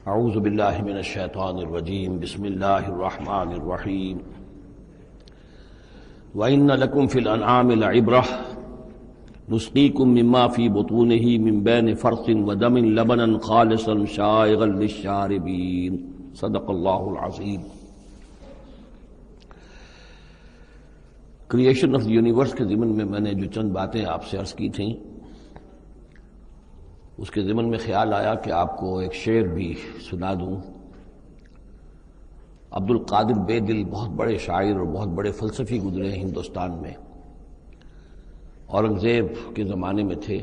اعوذ باللہ من الشیطان الرجیم بسم اللہ الرحمن الرحیم وَإِنَّ لَكُمْ فِي الْأَنْعَامِ لَعِبْرَةً نُسْقِيكُم مِّمَّا فِي بُطُونِهِ مِن بَيْنِ فَرْثٍ وَدَمٍ لَبَنًا خَالِصًا شَائِغًا لِلشَّارِبِينَ صدق اللہ العظیم۔ کریشن آف دی یونیورس کے ضمن میں میں نے جو چند باتیں آپ سے عرض کی تھیں، اس کے ضمن میں خیال آیا کہ آپ کو ایک شعر بھی سنا دوں۔ عبد القادر بے دل بہت بڑے شاعر اور بہت بڑے فلسفی گزرے ہیں ہندوستان میں، اورنگزیب کے زمانے میں تھے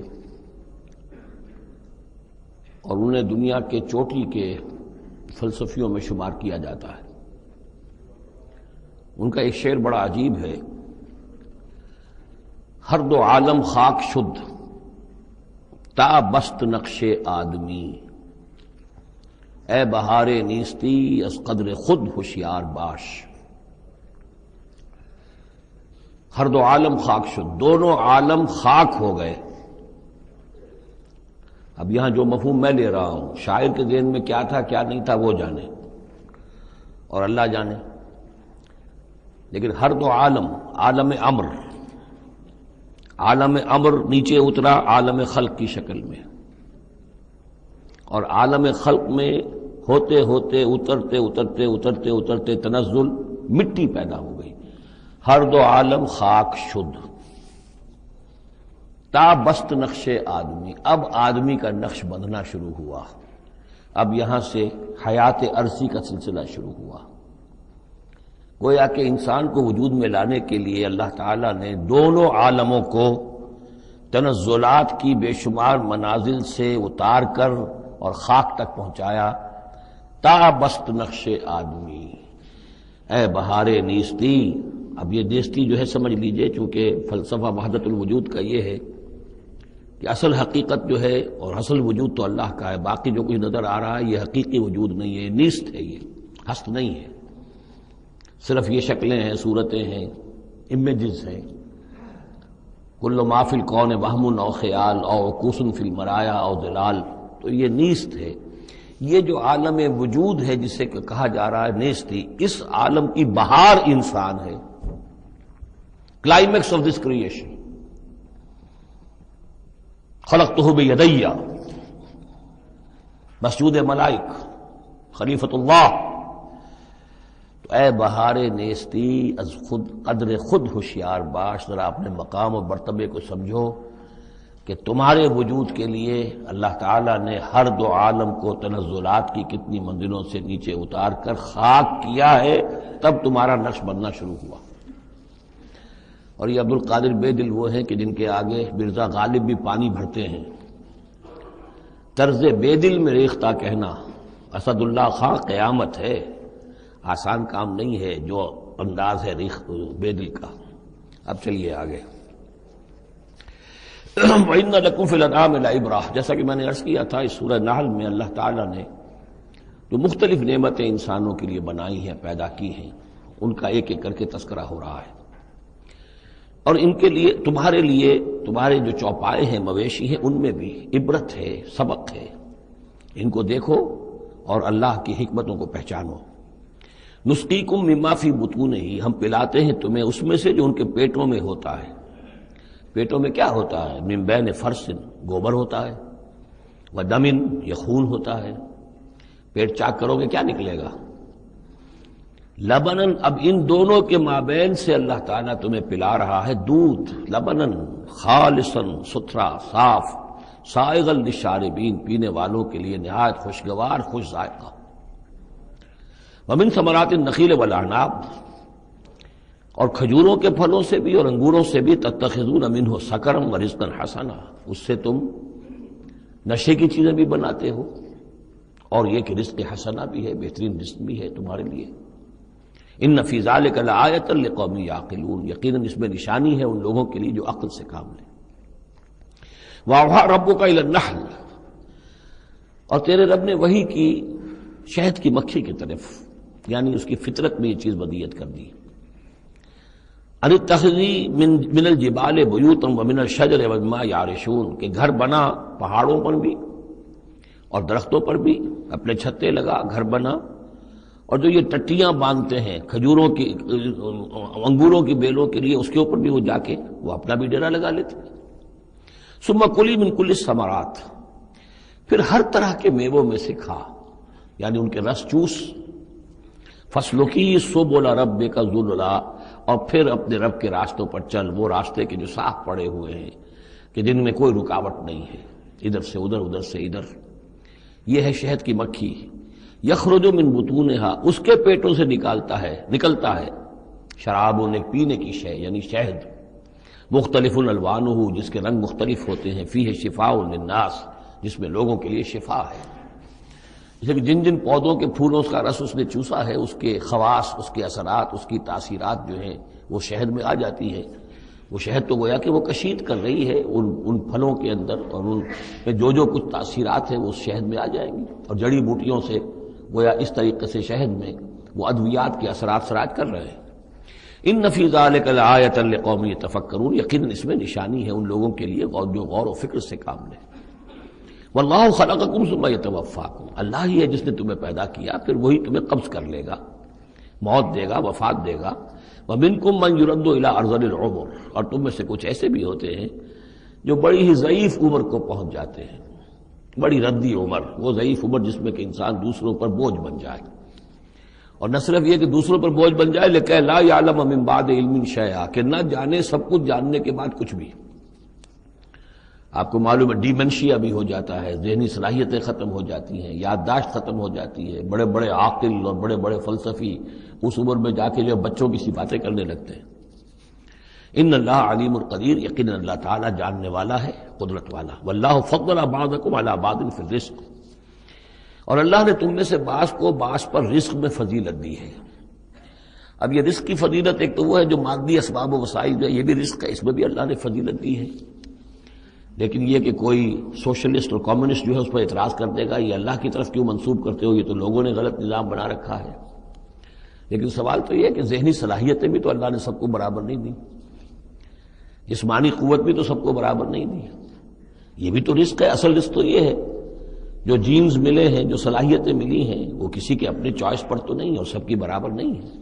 اور انہیں دنیا کے چوٹی کے فلسفیوں میں شمار کیا جاتا ہے۔ ان کا ایک شعر بڑا عجیب ہے: ہر دو عالم خاک شد تا بست نقش آدمی، اے بہار نیستی از قدر خود ہوشیار باش۔ ہر دو عالم خاک شد، دونوں عالم خاک ہو گئے۔ اب یہاں جو مفہوم میں لے رہا ہوں، شاعر کے ذہن میں کیا تھا کیا نہیں تھا وہ جانے اور اللہ جانے، لیکن ہر دو عالم، عالم امر، عالم امر نیچے اترا عالم خلق کی شکل میں، اور عالم خلق میں ہوتے ہوتے اترتے اترتے اترتے اترتے تنزل مٹی پیدا ہو گئی۔ ہر دو عالم خاک شد تا بست نقش آدمی، اب آدمی کا نقش بندھنا شروع ہوا، اب یہاں سے حیات ارضی کا سلسلہ شروع ہوا۔ گویا کہ انسان کو وجود میں لانے کے لیے اللہ تعالیٰ نے دونوں عالموں کو تنزلات کی بے شمار منازل سے اتار کر اور خاک تک پہنچایا۔ تا بست نقش آدمی، اے بہار نیستی۔ اب یہ نیستی جو ہے سمجھ لیجئے، چونکہ فلسفہ وحدت الوجود کا یہ ہے کہ اصل حقیقت جو ہے اور اصل وجود تو اللہ کا ہے، باقی جو کچھ نظر آ رہا ہے یہ حقیقی وجود نہیں ہے، نیست ہے، یہ ہست نہیں ہے، صرف یہ شکلیں ہیں، صورتیں ہیں، امیجز ہیں۔ کل ما فی الکون وہم او خیال او عکوس فی المرایا او ظلال، تو یہ نیست ہے۔ یہ جو عالم وجود ہے جسے کہ کہا جا رہا ہے نیستی، اس عالم کی بہار انسان ہے، کلائمیکس آف دس کریشن۔ خلقتہ بیدی، مسجود ملائک، خلیفۃ اللہ۔ تو اے بہار نیستی از خود قدر خود ہوشیار باش، ذرا اپنے مقام و مرتبے کو سمجھو کہ تمہارے وجود کے لیے اللہ تعالیٰ نے ہر دو عالم کو تنزلات کی کتنی منزلوں سے نیچے اتار کر خاک کیا ہے، تب تمہارا نقش بننا شروع ہوا۔ اور یہ عبد القادر بے دل وہ ہیں کہ جن کے آگے مرزا غالب بھی پانی بھرتے ہیں۔ طرز بے دل میں ریختہ کہنا اسد اللہ خان قیامت ہے، آسان کام نہیں ہے جو انداز ہے بے دل کا۔ اب چلیے آگے۔ وَإِنَّ لَكُمْ فِي الْأَنْعَامِ لَعِبْرَةً، جیسا کہ میں نے عرض کیا تھا، اس سورہ نحل میں اللہ تعالیٰ نے جو مختلف نعمتیں انسانوں کے لیے بنائی ہیں، پیدا کی ہیں، ان کا ایک ایک کر کے تذکرہ ہو رہا ہے، اور ان کے لیے تمہارے جو چوپائے ہیں، مویشی ہیں، ان میں بھی عبرت ہے، سبق ہے۔ ان کو دیکھو اور اللہ کی حکمتوں کو پہچانو۔ نسقیکم مما فی بطونہ، ہم پلاتے ہیں تمہیں اس میں سے جو ان کے پیٹوں میں ہوتا ہے۔ پیٹوں میں کیا ہوتا ہے؟ من بین فرث، گوبر ہوتا ہے، ودم، یہ خون ہوتا ہے۔ پیٹ چاک کرو گے کیا نکلے گا؟ لبنن، اب ان دونوں کے مابین سے اللہ تعالیٰ تمہیں پلا رہا ہے دودھ، لبنن خالصا، ستھرا، صاف، سائغا للشاربین، پینے والوں کے لیے نہایت خوشگوار، خوش ذائقہ۔ ومن ثمرات النخیل والاعناب، اور کھجوروں کے پھلوں سے بھی اور انگوروں سے بھی، تتخذون منہ سکرا ورزقا حسنا، اس سے تم نشے کی چیزیں بھی بناتے ہو، اور یہ کہ رزق حسنا بھی ہے، بہترین رزق بھی ہے تمہارے لیے۔ ان فی ذلک لآیۃ لقوم یعقلون، یقیناً اس میں نشانی ہے ان لوگوں کے لیے جو عقل سے کام لیں۔ وَأَوْحَىٰ رَبُّكَ إِلَى النَّحْلِ، اور تیرے رب نے وحی کی شہد کی مکھی کی طرف، یعنی اس کی فطرت میں یہ چیز بدیت کر دی۔ ان اتخذی من الجبال بیوتا ومن الشجر ومما یعرشون، کہ گھر بنا پہاڑوں پر بھی اور درختوں پر بھی اپنے چھتے لگا، گھر بنا، اور جو یہ ٹٹیاں باندھتے ہیں کھجوروں کی انگوروں کی بیلوں کے لیے، اس کے اوپر بھی وہ جا کے وہ اپنا بھی ڈیرا لگا لیتے ہیں۔ ثم کلی من کل الثمرات، پھر ہر طرح کے میووں میں سے کھا، یعنی ان کے رس چوس۔ فسلکی سبل ربک ذللا، اور پھر اپنے رب کے راستوں پر چل، وہ راستے کے جو صاف پڑے ہوئے ہیں کہ جن میں کوئی رکاوٹ نہیں ہے، ادھر سے ادھر، ادھر سے ادھر۔ یہ ہے شہد کی مکھی، یخرج من بطونہا، اس کے پیٹوں سے نکلتا ہے شراب، پینے کی شے یعنی شہد، مختلف الوانہ، جس کے رنگ مختلف ہوتے ہیں، فیہ شفاء للناس، جس میں لوگوں کے لیے شفا ہے۔ جیسے کہ جن جن پودوں کے پھولوں کا رس اس نے چوسا ہے، اس کے خواص، اس کے اثرات، اس کی تاثیرات جو ہیں وہ شہد میں آ جاتی ہے۔ وہ شہد تو گویا کہ وہ کشید کر رہی ہے ان پھلوں کے اندر، اور ان میں جو کچھ تاثیرات ہیں وہ اس شہد میں آ جائیں گی، اور جڑی بوٹیوں سے گویا اس طریقے سے شہد میں وہ ادویات کے اثرات سراج کر رہے ہیں۔ ان فی ذلک لآیۃ لقوم یتفکرون، یقیناً اس میں نشانی ہے ان لوگوں کے لیے جو غور و فکر سے کام لیں۔ واللہ خلقکم ثم یتوفاکم، اللہ ہی ہے جس نے تمہیں پیدا کیا، پھر وہی تمہیں قبض کر لے گا، موت دے گا، وفات دے گا۔ ومنکم من یرد الی ارذل العمر، اور تم میں سے کچھ ایسے بھی ہوتے ہیں جو بڑی ہی ضعیف عمر کو پہنچ جاتے ہیں، بڑی ردی عمر، وہ ضعیف عمر جس میں کہ انسان دوسروں پر بوجھ بن جائے، اور نہ صرف یہ کہ دوسروں پر بوجھ بن جائے، لیکن لا یعلم من بعد علم شیئا، کہ نہ جانے سب کچھ جاننے کے بعد کچھ بھی۔ آپ کو معلوم ہے ڈیمنشیا بھی ہو جاتا ہے، ذہنی صلاحیتیں ختم ہو جاتی ہیں، یادداشت ختم ہو جاتی ہے، بڑے بڑے عاقل اور بڑے بڑے فلسفی اس عمر میں جا کے جو بچوں کی سی باتیں کرنے لگتے ہیں۔ ان اللہ علیم القدیر، یقینا اللہ تعالیٰ جاننے والا ہے، قدرت والا۔ واللہ فضل بعضکم علی بعض فی الرزق، اور اللہ نے تم میں سے بعض کو بعض پر رزق میں فضیلت دی ہے۔ اب یہ رزق کی فضیلت ایک تو وہ ہے جو مادی اسباب و وسائل جو ہے، یہ بھی رزق ہے، اس میں بھی اللہ نے فضیلت دی ہے۔ لیکن یہ کہ کوئی سوشلسٹ اور کمیونسٹ جو ہے اس پر اعتراض کر دے گا یہ اللہ کی طرف کیوں منسوب کرتے ہو، یہ تو لوگوں نے غلط نظام بنا رکھا ہے۔ لیکن سوال تو یہ ہے کہ ذہنی صلاحیتیں بھی تو اللہ نے سب کو برابر نہیں دی، جسمانی قوت بھی تو سب کو برابر نہیں دی، یہ بھی تو رزق ہے۔ اصل رزق تو یہ ہے جو جینز ملے ہیں، جو صلاحیتیں ملی ہیں، وہ کسی کے اپنے چوائس پر تو نہیں اور سب کی برابر نہیں ہے،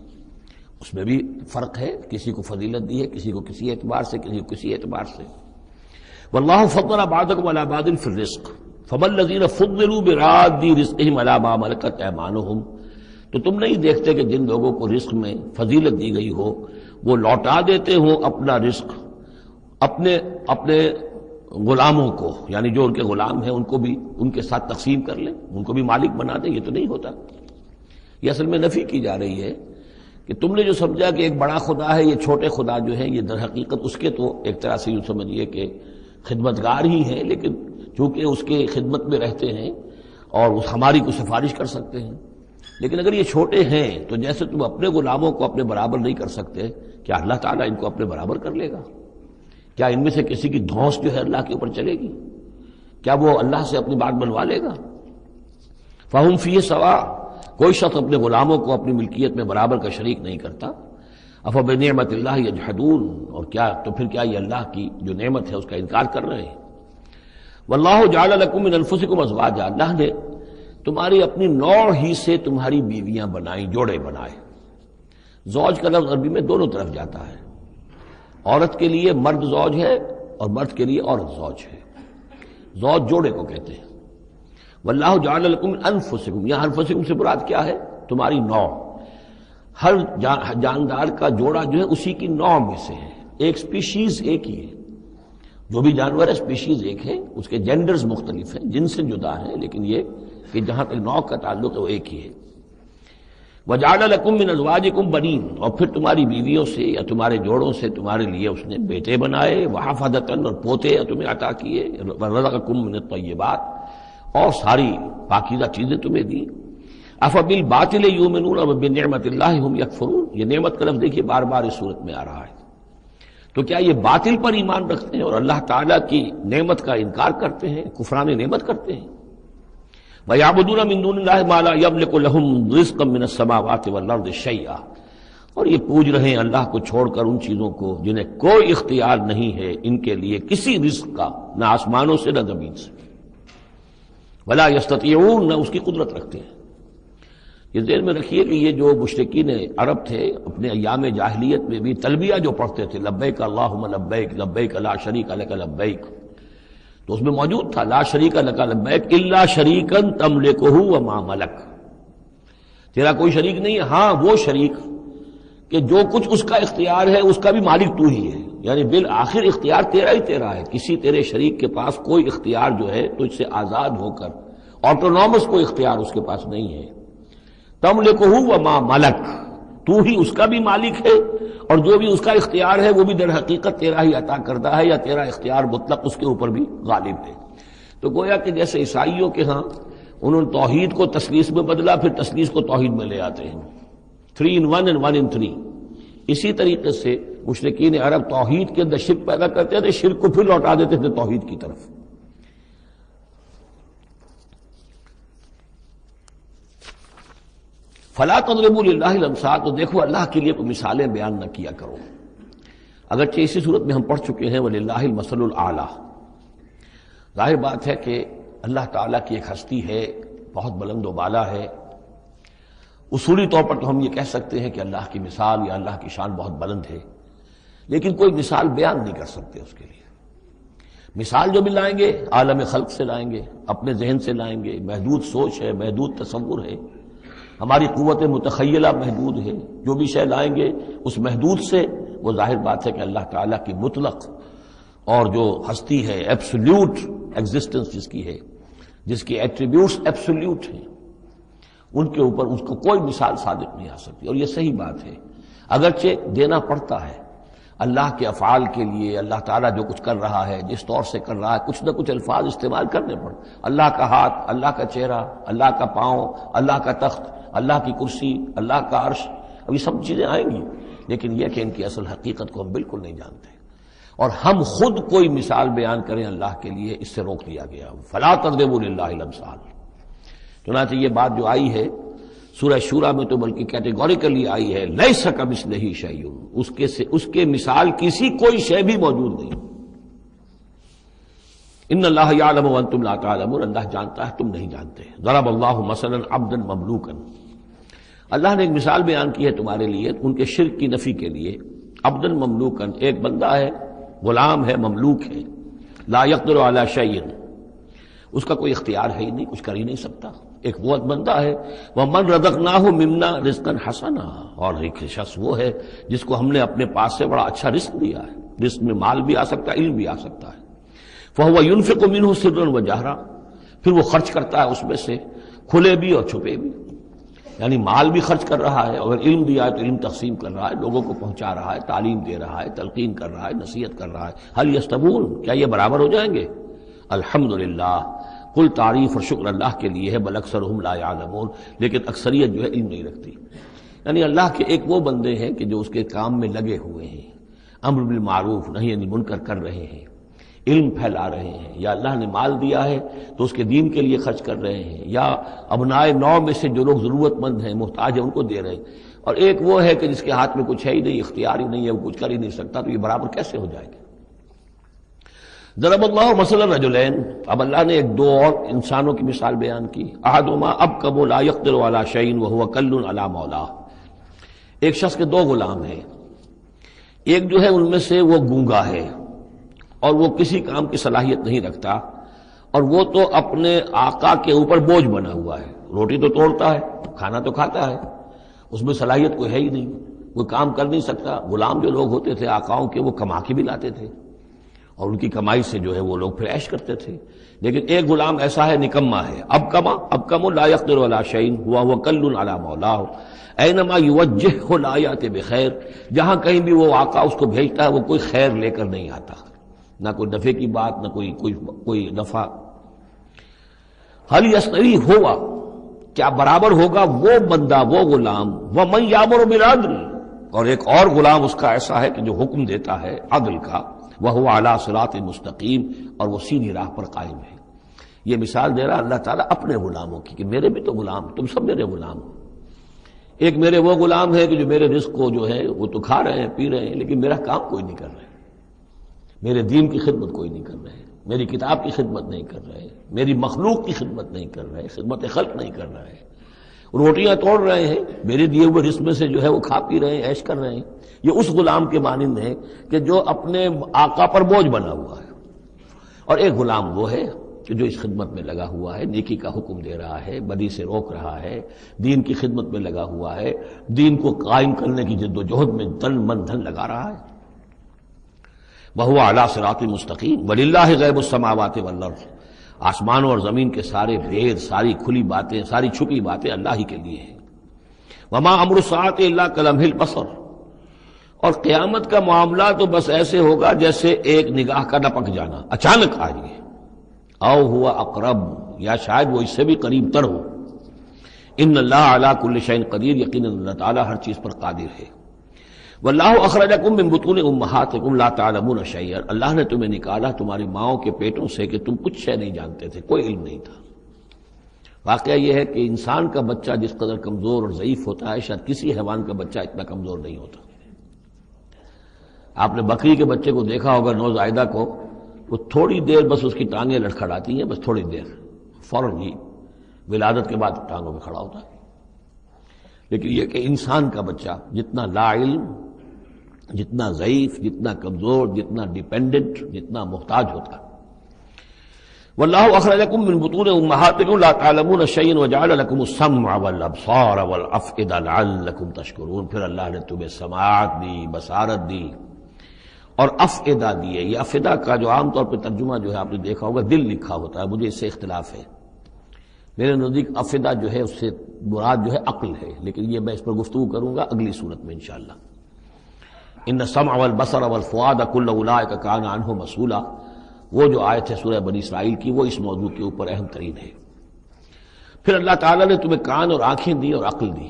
اس میں بھی فرق ہے، کسی کو فضیلت دی ہے، کسی کو کسی اعتبار سے، کسی کو کسی اعتبار سے۔ واللہ فضل بعضکم علی بعض فی الرزق فما الذین فضلوا براد رزقہم علی ما ملکت ایمانہم، تو تم نہیں دیکھتے کہ جن لوگوں کو رزق میں فضیلت دی گئی ہو وہ لوٹا دیتے ہوں اپنا رزق اپنے غلاموں کو، یعنی جو ان کے غلام ہیں ان کو بھی ان کے ساتھ تقسیم کر لیں، ان کو بھی مالک بنا دیں۔ یہ تو نہیں ہوتا، یہ اصل میں نفی کی جا رہی ہے کہ تم نے جو سمجھا کہ ایک بڑا خدا ہے، یہ چھوٹے خدا جو ہیں یہ در حقیقت اس کے تو ایک طرح سے یوں سمجھیے کہ خدمتگار ہی ہیں، لیکن چونکہ اس کے خدمت میں رہتے ہیں اور ہماری کو سفارش کر سکتے ہیں۔ لیکن اگر یہ چھوٹے ہیں تو جیسے تم اپنے غلاموں کو اپنے برابر نہیں کر سکتے، کیا اللہ تعالیٰ ان کو اپنے برابر کر لے گا؟ کیا ان میں سے کسی کی دھونس جو ہے اللہ کے اوپر چلے گی؟ کیا وہ اللہ سے اپنی بات بنوا لے گا؟ فہم فیہ سوا، کوئی شخص اپنے غلاموں کو اپنی ملکیت میں برابر کا شریک نہیں کرتا۔ افبنعمت اللہ یجحدون، اور کیا تو پھر کیا یہ اللہ کی جو نعمت ہے اس کا انکار کر رہے ہیں۔ واللہ جعل لکم من انفسکم ازواجا، اللہ نے تمہاری اپنی نوع ہی سے تمہاری بیویاں بنائیں، جوڑے بنائے۔ زوج کا لفظ عربی میں دونوں طرف جاتا ہے، عورت کے لیے مرد زوج ہے اور مرد کے لیے عورت زوج ہے، زوج جوڑے کو کہتے ہیں۔ واللہ جعل لکم من انفسکم، یہاں انفسکم سے مراد کیا ہے؟ تمہاری نوع، ہر جاندار کا جوڑا جو ہے اسی کی نوع میں سے ہے، ایک سپیشیز ایک ہی ہے، جو بھی جانور ہے سپیشیز ایک ہے، اس کے جینڈرز مختلف ہیں، جن سے جدا ہیں، لیکن یہ کہ جہاں تک نوع کا تعلق ہے وہ ایک ہی ہے۔ وَجَعَلَ لَكُم مِّنْ أَزْوَاجِكُمْ بَنِينَ، اور پھر تمہاری بیویوں سے یا تمہارے جوڑوں سے تمہارے لیے اس نے بیٹے بنائے، وَحَفَدَةً، اور پوتے تمہیں عطا کیے، وَرَزَقَكُم مِّنَ الطَّيِّبَاتِ، اور ساری پاکیزہ چیزیں تمہیں دیں۔ أَفَبِالْبَاطِلِ يُؤْمِنُونَ وَبِنِعْمَةِ اللَّهِ هُمْ يَكْفُرُونَ، یہ نعمت کا لفظ دیکھیے بار بار اس صورت میں آ رہا ہے۔ تو کیا یہ باطل پر ایمان رکھتے ہیں اور اللہ تعالیٰ کی نعمت کا انکار کرتے ہیں، کفران نعمت کرتے ہیں؟ وَيَعْبُدُونَ مِن دُونِ اللَّهِ مَا لَا يَمْلِكُ لَهُمْ رِزْقًا مِّنَ السَّمَاوَاتِ وَالْأَرْضِ شَيْئًا، اور یہ پوج رہے ہیں اللہ کو چھوڑ کر ان چیزوں کو جنہیں کوئی اختیار نہیں ہے ان کے لیے کسی رزق کا، نہ آسمانوں سے نہ زمین سے۔ ولا یستطیعون، نہ اس کی قدرت رکھتے ہیں۔ یہ ذہن میں رکھیے کہ یہ جو مشرکین عرب تھے اپنے ایام جاہلیت میں بھی تلبیہ جو پڑھتے تھے، لبیک اللہم لبیک لبیک لا شریک لک لبیک، تو اس میں موجود تھا لا شریک لک لبیک الا شریکا تملکہ وما ملک، تیرا کوئی شریک نہیں ہے، ہاں وہ شریک کہ جو کچھ اس کا اختیار ہے اس کا بھی مالک تو ہی ہے، یعنی بالآخر اختیار تیرا ہی تیرا ہے، کسی تیرے شریک کے پاس کوئی اختیار جو ہے تجھ سے آزاد ہو کر آٹونومس کوئی اختیار اس کے پاس نہیں ہے۔ تملکہ وما ملک، تو ہی اس کا بھی مالک ہے اور جو بھی اس کا اختیار ہے وہ بھی در حقیقت تیرا ہی عطا کردہ ہے، یا تیرا اختیار مطلق اس کے اوپر بھی غالب ہے۔ تو گویا کہ جیسے عیسائیوں کے ہاں انہوں نے توحید کو تثلیث میں بدلا، پھر تثلیث کو توحید میں لے آتے ہیں، 3 in 1 and 1 in 3۔ اسی طریقے سے مشرکین عرب توحید کے اندر شرک پیدا کرتے تھے، شرک کو پھر لوٹا دیتے تھے توحید کی طرف۔ فلا تضربوا للہ الامثال، تو دیکھو اللہ کے لیے کوئی مثالیں بیان نہ کیا کرو، اگرچہ اسی صورت میں ہم پڑھ چکے ہیں وللہ المثل الاعلی۔ ظاہر بات ہے کہ اللہ تعالیٰ کی ایک ہستی ہے، بہت بلند و بالا ہے، اصولی طور پر تو ہم یہ کہہ سکتے ہیں کہ اللہ کی مثال یا اللہ کی شان بہت بلند ہے، لیکن کوئی مثال بیان نہیں کر سکتے اس کے لیے۔ مثال جو بھی لائیں گے عالم خلق سے لائیں گے، اپنے ذہن سے لائیں گے، محدود سوچ ہے، محدود تصور ہے، ہماری قوت متخیلہ محدود ہے، جو بھی شے لائیں گے اس محدود سے، وہ ظاہر بات ہے کہ اللہ تعالیٰ کی مطلق اور جو ہستی ہے، ایبسولوٹ ایگزسٹنس جس کی ہے، جس کی ایٹریبیوٹس ایبسولوٹ ہیں، ان کے اوپر اس کو کوئی مثال صادق نہیں آ سکتی۔ اور یہ صحیح بات ہے، اگرچہ دینا پڑتا ہے اللہ کے افعال کے لیے، اللہ تعالیٰ جو کچھ کر رہا ہے، جس طور سے کر رہا ہے، کچھ نہ کچھ الفاظ استعمال کرنے پڑتے، اللہ کا ہاتھ، اللہ کا چہرہ، اللہ کا پاؤں، اللہ کا تخت، اللہ کی کرسی، اللہ کا عرش، اب یہ سب چیزیں آئیں گی، لیکن یہ کہ ان کی اصل حقیقت کو ہم بالکل نہیں جانتے، اور ہم خود کوئی مثال بیان کریں اللہ کے لیے اس سے روک دیا گیا۔ فلا تضربوا للہ الامثال، چنانچہ یہ بات جو آئی ہے سورہ شورى میں تو بلکہ کیٹیگوریکلی آئی ہے، لیس کمثلہ شیء، اس کے مثال کسی کوئی شے بھی موجود نہیں۔ ان اللہ یعلم وانتم لا تعلمون، اللہ جانتا ہے تم نہیں جانتے۔ ضرب اللہ مثلا عبدا مملوکا، اللہ نے ایک مثال بیان کی ہے تمہارے لیے ان کے شرک کی نفی کے لیے۔ عبدا مملوکا، ایک بندہ ہے، غلام ہے، مملوک ہے، لا یقدر علی شیء، اس کا کوئی اختیار ہے ہی نہیں، کچھ کر ہی نہیں سکتا، ایک وہ بندہ ہے۔ وَمَنْ رَزَقْنَاهُ مِنَّا رِزْقًا حَسَنًا، اور ایک شخص وہ ہے جس کو ہم نے اپنے پاس سے بڑا اچھا رزق دیا ہے، رزق میں مال بھی آ سکتا ہے، علم بھی آ سکتا ہے۔ فَهُوَ يُنْفِقُ مِنْهُ سِرًّا وَجَهْرًا، پھر وہ خرچ کرتا ہے اس میں سے کھلے بھی اور چھپے بھی، یعنی مال بھی خرچ کر رہا ہے، اگر علم دیا ہے تو علم تقسیم کر رہا ہے، لوگوں کو پہنچا رہا ہے، تعلیم دے رہا ہے، تلقین کر رہا ہے، نصیحت کر رہا ہے۔ هل يستوون، کیا یہ برابر ہو جائیں گے؟ الحمدللہ، کل تعریف اور شکر اللہ کے لیے ہے، بل اکثرهم لا يعلمون، لیکن اکثریت جو ہے علم نہیں رکھتی۔ یعنی اللہ کے ایک وہ بندے ہیں کہ جو اس کے کام میں لگے ہوئے ہیں، امر بالمعروف نہی عن المنکر کر رہے ہیں، علم پھیلا رہے ہیں، یا اللہ نے مال دیا ہے تو اس کے دین کے لیے خرچ کر رہے ہیں، یا ابنائے نو میں سے جو لوگ ضرورت مند ہیں، محتاج ہیں، ان کو دے رہے ہیں، اور ایک وہ ہے کہ جس کے ہاتھ میں کچھ ہے ہی نہیں، اختیار ہی نہیں ہے، وہ کچھ کر ہی نہیں سکتا، تو یہ برابر کیسے ہو جائے گا؟ ضرب اللہ مثلا رجلین، اب اللہ نے ایک دو اور انسانوں کی مثال بیان کی۔ احدہما ابکم لا یقدر علی شیء وہو کل علی مولاه، ایک شخص کے دو غلام ہیں، ایک جو ہے ان میں سے وہ گونگا ہے اور وہ کسی کام کی صلاحیت نہیں رکھتا، اور وہ تو اپنے آقا کے اوپر بوجھ بنا ہوا ہے، روٹی تو توڑتا ہے، کھانا تو کھاتا ہے، اس میں صلاحیت کوئی ہے ہی نہیں، کوئی کام کر نہیں سکتا۔ غلام جو لوگ ہوتے تھے آقاؤں کے، وہ کما کے بھی لاتے تھے اور ان کی کمائی سے جو ہے وہ لوگ پھر عیش کرتے تھے، لیکن ایک غلام ایسا ہے، نکما ہے، ابکم لا یقدر علی شیء وہو کل علی مولاه اینما یوجہہ لا یأتی بخیر، جہاں کہیں بھی وہ آقا اس کو بھیجتا ہے وہ کوئی خیر لے کر نہیں آتا، نہ کوئی نفع کی بات، نہ کوئی نفع۔ حل یستوی ہوا، کیا برابر ہوگا وہ بندہ، وہ غلام، ومن یامر بالعدل، اور ایک اور غلام اس کا ایسا ہے کہ جو حکم دیتا ہے عدل کا، وہو علی صراط مستقیم، اور وہ سیدھی راہ پر قائم ہے۔ یہ مثال دے رہا اللہ تعالیٰ اپنے غلاموں کی کہ میرے بھی تو غلام، تم سب میرے غلام ہو۔ ایک میرے وہ غلام ہے کہ جو میرے رزق کو جو ہے وہ تو کھا رہے ہیں، پی رہے ہیں، لیکن میرا کام کوئی نہیں کر رہے، میرے دین کی خدمت کوئی نہیں کر رہے ہیں۔ میری کتاب کی خدمت نہیں کر رہے، میری مخلوق کی خدمت نہیں کر رہے، خدمت خلق نہیں کر رہے، روٹیاں توڑ رہے ہیں، میرے دیے ہوئے رزق میں سے جو ہے وہ کھا پی رہے ہیں، عیش کر رہے ہیں۔ یہ اس غلام کے مانند ہے کہ جو اپنے آقا پر بوجھ بنا ہوا ہے، اور ایک غلام وہ ہے کہ جو اس خدمت میں لگا ہوا ہے، نیکی کا حکم دے رہا ہے، بدی سے روک رہا ہے، دین کی خدمت میں لگا ہوا ہے، دین کو قائم کرنے کی جد و جہد میں تن من دھن لگا رہا ہے۔ وَهُوَ عَلَىٰ صِرَاطٍ مُسْتَقِيمٍ وَلِلَّهِ غَيْبُ السَّمَاوَاتِ وَالْأَرْضِ، آسمانوں اور زمین کے سارے بھید، ساری کھلی باتیں، ساری چھپی باتیں اللہ ہی کے لیے ہیں۔ وَمَا أَمْرُ السَّاعَةِ إِلَّا كَلَمْحِ الْبَصَرِ، اور قیامت کا معاملہ تو بس ایسے ہوگا جیسے ایک نگاہ کا لپک جانا، اچانک آ جائے، او ہوا اقرب، یا شاید وہ اس سے بھی قریب تر ہو۔ ان اللہ علی کل شیء قدیر، یقیناً اللہ تعالیٰ ہر چیز پر قادر ہے۔ واللہ اخرجکم من بطون امہاتکم لا تعلمون شیئا، اللہ نے تمہیں نکالا تمہاری ماؤں کے پیٹوں سے کہ تم کچھ شے نہیں جانتے تھے، کوئی علم نہیں تھا۔ واقعہ یہ ہے کہ انسان کا بچہ جس قدر کمزور اور ضعیف ہوتا ہے، شاید کسی حیوان کا بچہ اتنا کمزور نہیں ہوتا۔ آپ نے بکری کے بچے کو دیکھا ہوگا، نوزائیدہ کو، وہ تھوڑی دیر بس اس کی ٹانگیں لڑکھڑاتی ہیں، بس تھوڑی دیر، فوراً ہی ولادت کے بعد ٹانگوں میں کھڑا ہوتا ہے۔ لیکن یہ کہ انسان کا بچہ جتنا لا علم، جتنا ضعیف، جتنا کمزور، جتنا ڈیپینڈنٹ، جتنا محتاج ہوتا ہے۔ واللہ اخرجکم من بطون امہاتکم لا تعلمون شیئا وجعل لکم السمع والابصار والافئدہ لعلکم تشکرون، پھر اللہ نے تمہیں سماعت دی، بصارت دی اور افئدہ دیے۔ یہ افئدہ کا جو عام طور پہ ترجمہ جو ہے آپ نے دیکھا ہوگا دل لکھا ہوتا ہے، مجھے اس سے اختلاف ہے۔ میرے نزدیک افئدہ جو ہے اس سے مراد جو ہے عقل ہے، لیکن یہ میں اس پر گفتگو کروں گا اگلی صورت میں انشاءاللہ۔ ان السمع والبصر والفؤاد کل اولئک کان عنہ مسئولا، وہ جو آیت ہے سورہ بنی اسرائیل کی، وہ اس موضوع کے اوپر اہم ترین ہے۔ پھر اللہ تعالیٰ نے تمہیں کان اور آنکھیں دی اور عقل دی۔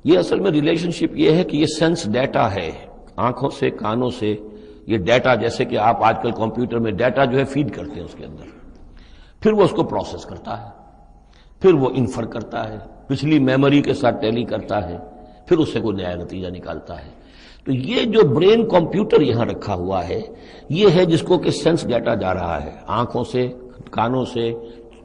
یہ اصل میں ریلیشن شپ یہ ہے کہ یہ سینس ڈیٹا ہے، آنکھوں سے، کانوں سے یہ ڈیٹا، جیسے کہ آپ آج کل کمپیوٹر میں ڈیٹا جو ہے فیڈ کرتے ہیں اس کے اندر، پھر وہ اس کو پروسیس کرتا ہے، پھر وہ انفر کرتا ہے، پچھلی میموری کے ساتھ ٹیلی کرتا ہے، پھر اس سے کوئی نیا نتیجہ نکالتا ہے۔ تو یہ جو برین کمپیوٹر یہاں رکھا ہوا ہے، یہ ہے جس کو کہ سینس ڈیٹا جا رہا ہے، آنکھوں سے، کانوں سے،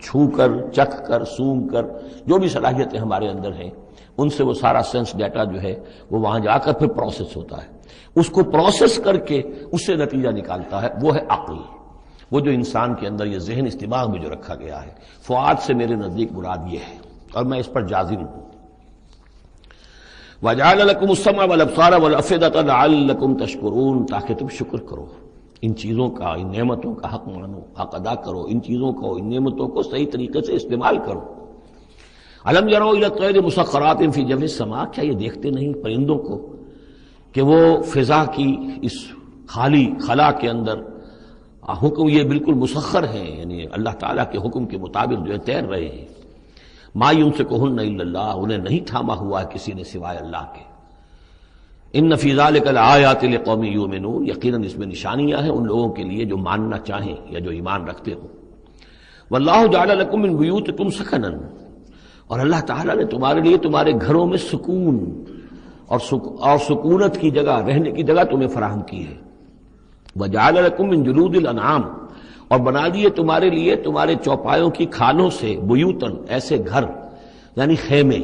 چھو کر، چکھ کر، سونگھ کر، جو بھی صلاحیتیں ہمارے اندر ہیں ان سے وہ سارا سینس ڈیٹا جو ہے وہ وہاں جا کر پھر پروسیس ہوتا ہے، اس کو پروسیس کر کے اس سے نتیجہ نکالتا ہے، وہ ہے عقل، وہ جو انسان کے اندر یہ ذہن اس دماغ میں جو رکھا گیا ہے۔ فؤاد سے میرے نزدیک مراد یہ ہے، اور میں اس پر جازم ہوں۔ وَجَعَلَ لَكُمُ السَّمْعَ وَالْأَبْصَارَ وَالْأَفْئِدَةَ لَعَلَّكُمْ تَشْكُرُونَ، تاکہ تم شکر کرو، ان چیزوں کا، ان نعمتوں کا حق مانو، حق ادا کرو، ان چیزوں کو، ان نعمتوں کو صحیح طریقے سے استعمال کرو۔ أَلَمْ يَرَوْا إِلَى الطَّيْرِ مُسَخَّرَاتٍ فِي جَوِّ السَّمَاءِ، کیا یہ دیکھتے نہیں پرندوں کو کہ وہ فضا کی اس خالی خلا کے اندر حکم یہ بالکل مسخر ہیں، یعنی اللہ تعالیٰ کے حکم کے مطابق جو ہے تیر رہے ہیں۔ ما یمسکہن الا اللہ، انہیں نہیں تھاما ہوا ہے کسی نے سوائے اللہ کے۔ ان فی ذلک لآیات لقوم یؤمنون، یقیناً اس میں نشانیاں ہیں ان لوگوں کے لیے جو ماننا چاہیں یا جو ایمان رکھتے ہوں۔ واللہ جعل لکم من بیوتکم سکنا، اور اللہ تعالیٰ نے تمہارے لیے تمہارے گھروں میں سکون اور سکونت کی جگہ، رہنے کی جگہ تمہیں فراہم کی ہے۔ وجعل لکم من جلود الانعام، اور بنا دیے تمہارے لیے تمہارے چوپایوں کی کھالوں سے بیوتن، ایسے گھر یعنی خیمے،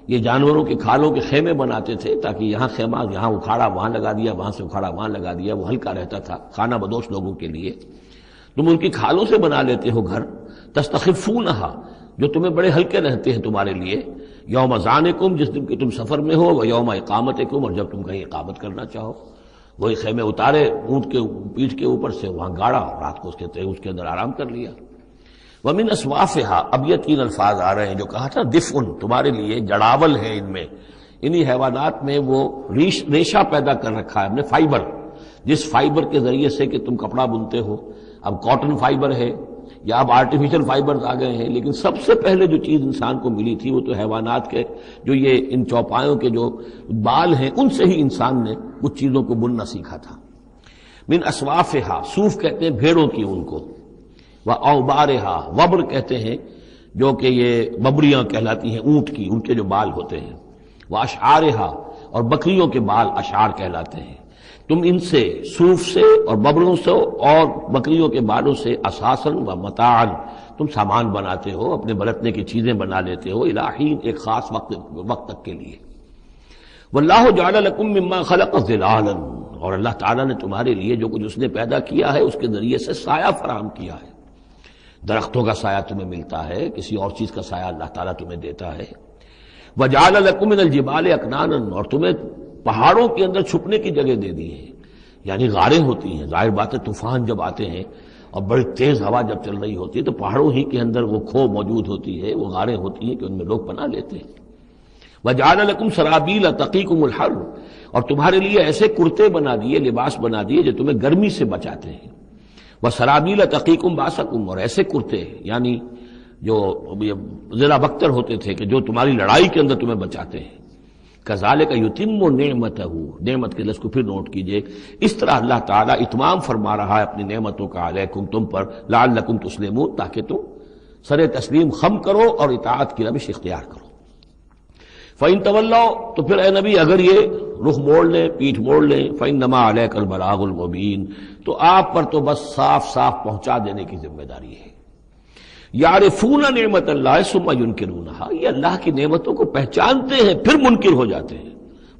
یہ جانوروں کے کھالوں کے خیمے بناتے تھے تاکہ یہاں خیمہ، یہاں اکھاڑا وہاں لگا دیا، وہاں سے اکھاڑا وہاں لگا دیا، وہ ہلکا رہتا تھا خانہ بدوش لوگوں کے لیے۔ تم ان کی کھالوں سے بنا لیتے ہو گھر، تستخفونہا، جو تمہیں بڑے ہلکے رہتے ہیں تمہارے لیے، یوم ذانکم، جس دن کہ تم سفر میں ہو، و یوم اقامتکم، اور جب تم کہیں اقامت کرنا چاہو۔ وہی خیمے اتارے اونٹ کے پیٹھ کے اوپر سے، وہاں گاڑا، رات کو اس کے اندر آرام کر لیا۔ وَمِنْ أَصْوَافِهَا، اب یہ تین الفاظ آ رہے ہیں جو کہا تھا دفء، تمہارے لیے جڑاول ہے ان میں، انہی حیوانات میں وہ ریشہ پیدا کر رکھا ہے ہم نے، فائبر، جس فائبر کے ذریعے سے کہ تم کپڑا بنتے ہو۔ اب کاٹن فائبر ہے یا اب آرٹیفیشل فائبرز آ گئے ہیں، لیکن سب سے پہلے جو چیز انسان کو ملی تھی وہ تو حیوانات کے جو یہ ان چوپایوں کے جو بال ہیں ان سے ہی انسان نے کچھ چیزوں کو بننا سیکھا تھا۔ من اصوافہا، صوف کہتے ہیں بھیڑوں کی ان کو، واوبارہا، وبر کہتے ہیں جو کہ یہ ببریاں کہلاتی ہیں اونٹ کی، ان کے جو بال ہوتے ہیں، واشعارہا، اور بکریوں کے بال اشعار کہلاتے ہیں۔ تم ان سے صوف سے اور ببروں سے اور بکریوں کے بالوں سے اساساً و متاعاً تم سامان بناتے ہو، اپنے برتنے کی چیزیں بنا لیتے ہو، الہین ایک خاص وقت تک کے لیے۔ واللہ جعل لکم مما خلق ظلالا، اور اللہ تعالیٰ نے تمہارے لیے جو کچھ اس نے پیدا کیا ہے اس کے ذریعے سے سایہ فراہم کیا ہے۔ درختوں کا سایہ تمہیں ملتا ہے، کسی اور چیز کا سایہ اللہ تعالیٰ تمہیں دیتا ہے۔ وجعل لکم من الجبال اکنانا، اور تمہیں پہاڑوں کے اندر چھپنے کی جگہ دے دی ہے، یعنی غاریں ہوتی ہیں، ظاہر بات ہے طوفان جب آتے ہیں اور بڑی تیز ہوا جب چل رہی ہوتی ہے تو پہاڑوں ہی کے اندر وہ کھو موجود ہوتی ہے، وہ غاریں ہوتی ہیں کہ ان میں لوگ پناہ لیتے ہیں۔ وجعل لکم سرابیل تقیکم الحر، اور تمہارے لیے ایسے کرتے بنا دیے، لباس بنا دیے جو تمہیں گرمی سے بچاتے ہیں۔ وسرابیل تقیکم باسکم، اور ایسے کرتے یعنی جو ذرا بختر ہوتے تھے کہ جو تمہاری لڑائی کے اندر تمہیں بچاتے ہیں۔ کذالک یتم نعمتہ، نعمت کے لفظ کو پھر نوٹ کیجئے، اس طرح اللہ تعالیٰ اتمام فرما رہا ہے اپنی نعمتوں کا علیکم تم پر، لعلکم تسلمون، تاکہ تم سر تسلیم خم کرو اور اطاعت کی روش اختیار کرو۔ فَإِن تَوَلَّوْا، تو پھر اے نبی اگر یہ رخ موڑ لیں، پیٹھ موڑ لیں، فَإِنَّمَا عَلَيْكَ الْبَلَاغُ الْمُبِينُ، تو آپ پر تو بس صاف صاف پہنچا دینے کی ذمہ داری ہے۔ یعرفون نعمت اللہ ثم ینکرونہا، یہ اللہ کی نعمتوں کو پہچانتے ہیں پھر منکر ہو جاتے ہیں۔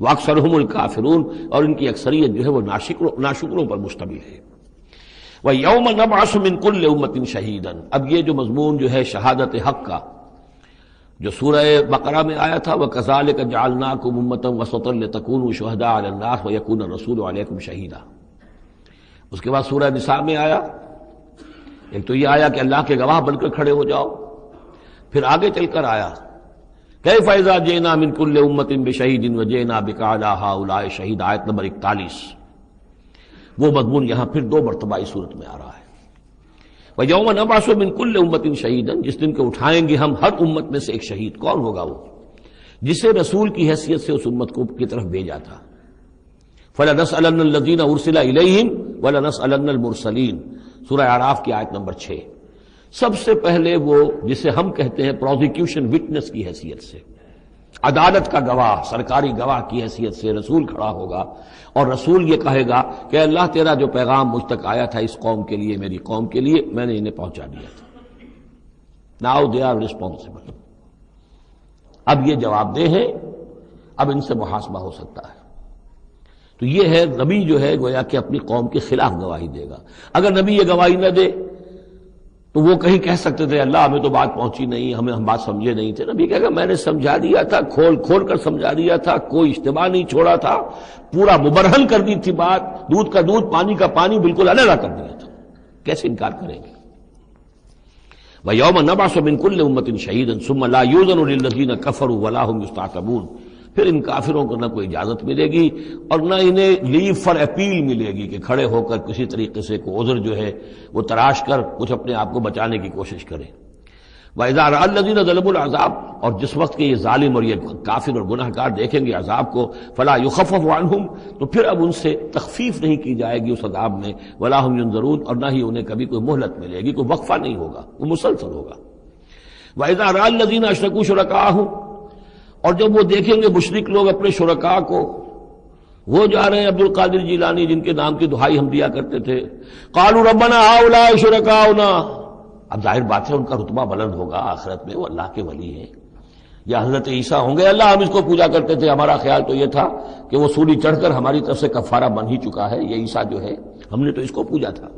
واکثرہم الکافرون، اور ان کی اکثریت جو ہے وہ ناشکروں پر مشتمل ہے۔ وَيَوْمَ نَبْعَثُ مِن كُلِّ أُمَّةٍ شَهِيدًا، اب یہ جو مضمون جو ہے شہادت حق کا جو سورہ بقرہ میں آیا تھا، وَكَذَلِكَ جَعَلْنَاكُمْ أُمَّةً وَسَطًا لِتَكُونُوا شُهَدَاءَ عَلَى النَّاسِ وَيَكُونَ الرَّسُولُ عَلَيْكُمْ شَهِيدًا۔ اس کے بعد سورہ نساء میں آیا، ایک تو یہ آیا کہ اللہ کے گواہ بن کر کھڑے ہو جاؤ، پھر آگے چل کر آیا کیف اذا جئنا من كل امة بشہید وجئنا بك على هؤلاء شہید، آیت نمبر 41۔ وہ مضمون یہاں پھر دو مرتبہ اس صورت میں آ رہا ہے۔ وَيَوْمَ نَبْعَثُ مِن كُلِّ أُمَّةٍ شَهِيدًا، جس دن کو اٹھائیں گے ہم ہر امت میں سے ایک شہید۔ کون ہوگا وہ؟ جسے رسول کی حیثیت سے اس امت کو کی طرف بھیجا تھا۔ فَلَنَسْأَلَنَّ الَّذِينَ أُرْسِلَ إِلَيْهِمْ وَلَنَسْأَلَنَّ الْمُرْسَلِينَ، سورہ اعراف کی آیت نمبر 6۔ سب سے پہلے وہ جسے ہم کہتے ہیں پروزیکیوشن وٹنس کی حیثیت سے، عدالت کا گواہ، سرکاری گواہ کی حیثیت سے رسول کھڑا ہوگا، اور رسول یہ کہے گا کہ اللہ تیرا جو پیغام مجھ تک آیا تھا اس قوم کے لیے، میری قوم کے لیے، میں نے انہیں پہنچا دیا تھا۔ ناؤ دے آر ریسپانسبل، اب یہ جواب دہ ہیں، اب ان سے محاسبہ ہو سکتا ہے۔ تو یہ ہے نبی جو ہے گویا کہ اپنی قوم کے خلاف گواہی دے گا۔ اگر نبی یہ گواہی نہ دے تو وہ کہیں کہہ سکتے تھے اللہ ہمیں تو بات پہنچی نہیں، ہم بات سمجھے نہیں تھے۔ نبی کہے گا میں نے سمجھا دیا تھا، کھول کھول کر سمجھا دیا تھا، کوئی اشتباہ نہیں چھوڑا تھا، پورا مبرہن کر دی تھی بات، دودھ کا دودھ پانی کا پانی بالکل علیحدہ کر دیا تھا، کیسے انکار کریں گے؟ وَيَوْمَ نَبْعَثُ مِن كُلِّ أُمَّةٍ شَهِيدًا ثُمَّ لَا يُؤْذَنُ لِلَّذِينَ كَفَرُوا وَلَا هُمْ يُسْتَعْتَبُونَ، پھر ان کافروں کو نہ کوئی اجازت ملے گی اور نہ انہیں لیو فار اپیل ملے گی کہ کھڑے ہو کر کسی طریقے سے کوئی عذر جو ہے وہ تراش کر کچھ اپنے آپ کو بچانے کی کوشش کریں۔ وَإِذَا رَأَى الَّذِينَ ظَلَمُوا الْعَذَابَ، اور جس وقت کہ یہ ظالم اور یہ کافر اور گناہ گار دیکھیں گے عذاب کو، فَلَا يُخَفَّفُ عَنْهُمْ، تو پھر اب ان سے تخفیف نہیں کی جائے گی اس عذاب میں، وَلَا هُمْ يُنظَرُونَ، اور نہ ہی انہیں کبھی کوئی مہلت ملے گی، کوئی وقفہ نہیں ہوگا، وہ مسلسل ہوگا۔ وَإِذَا رَأَى الَّذِينَ أَشْرَكُوا شُرَكَاءَهُمْ، اور جب وہ دیکھیں گے مشرک لوگ اپنے شرکاء کو، وہ جا رہے ہیں عبد القادر جیلانی جن کے نام کی دہائی ہم دیا کرتے تھے، قالوا ربنا هؤلاء شركاؤنا، اب ظاہر بات ہے ان کا رتبہ بلند ہوگا آخرت میں، وہ اللہ کے ولی ہیں، یا حضرت عیسیٰ ہوں گے، اللہ ہم اس کو پوجا کرتے تھے، ہمارا خیال تو یہ تھا کہ وہ سولی چڑھ کر ہماری طرف سے کفارہ بن ہی چکا ہے، یہ عیسیٰ جو ہے ہم نے تو اس کو پوجا تھا۔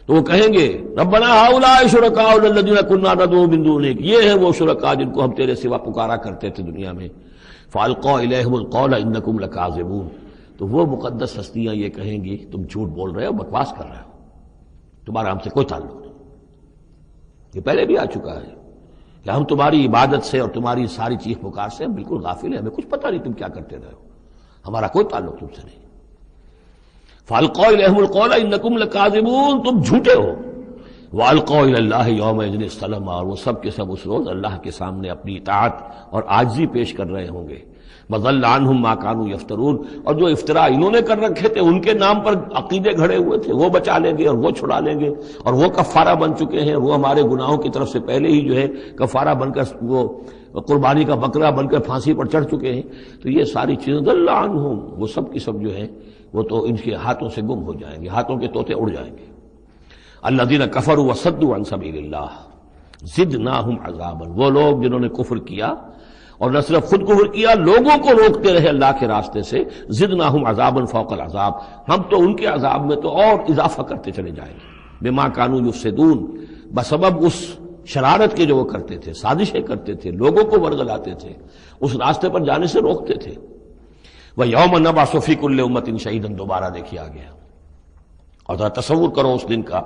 تو وہ کہیں گے ربنا هؤلاء شركاؤنا الذين كنا ندعو من دونك، یہ ہے وہ شرکاء جن کو ہم تیرے سوا پکارا کرتے تھے دنیا میں، فالقوا الیہم القول انکم لکاذبون، تو وہ مقدس ہستیاں یہ کہیں گی تم جھوٹ بول رہے ہو، بکواس کر رہے ہو، تمہارا ہم سے کوئی تعلق نہیں۔ یہ پہلے بھی آ چکا ہے کہ ہم تمہاری عبادت سے اور تمہاری ساری چیخ پکار سے ہم بالکل غافل ہیں، ہمیں کچھ پتہ نہیں تم کیا کرتے رہے ہو، ہمارا کوئی تعلق تم سے نہیں۔ فالقوا الیہم القول انکم لکاذبون، تم جھوٹے ہو۔ والقوا الی اللہ یومئذ السلام، اور وہ سب کے سب اس روز اللہ کے سامنے اپنی اطاعت اور عاجزی پیش کر رہے ہوں گے۔ وضل عنہم ما كانوا یفترون، اور جو افطرا انہوں نے کر رکھے تھے، ان کے نام پر عقیدے گھڑے ہوئے تھے، وہ بچا لیں گے اور وہ چھڑا لیں گے، اور وہ کفارہ بن چکے ہیں، وہ ہمارے گناہوں کی طرف سے پہلے ہی جو ہے کفارہ بن کر وہ قربانی کا بکرا بن کر پھانسی پر چڑھ چکے ہیں۔ تو یہ ساری چیزیں ضل عنہم، وہ سب کی سب جو ہیں وہ تو ان کے ہاتھوں سے گم ہو جائیں گے، ہاتھوں کے طوطے اڑ جائیں گے۔ الذین کفروا وصدوا عن سبیل اللہ زدناہم عذابا، وہ لوگ جنہوں نے کفر کیا اور نہ صرف خود کفر کیا، لوگوں کو روکتے رہے اللہ کے راستے سے، زدناہم عذابا فوق العذاب، ہم تو ان کے عذاب میں تو اور اضافہ کرتے چلے جائیں گے، بما کانوا یفسدون، بسبب اس شرارت کے جو وہ کرتے تھے، سازشیں کرتے تھے، لوگوں کو ورگلاتے تھے، اس راستے پر جانے سے روکتے تھے۔ وَيَوْمَ نَبْعَثُ فِي كُلِّ أُمَّةٍ شَهِيدًا، دوبارہ دیکھیے آگے، اور ذرا تصور کرو اس دن کا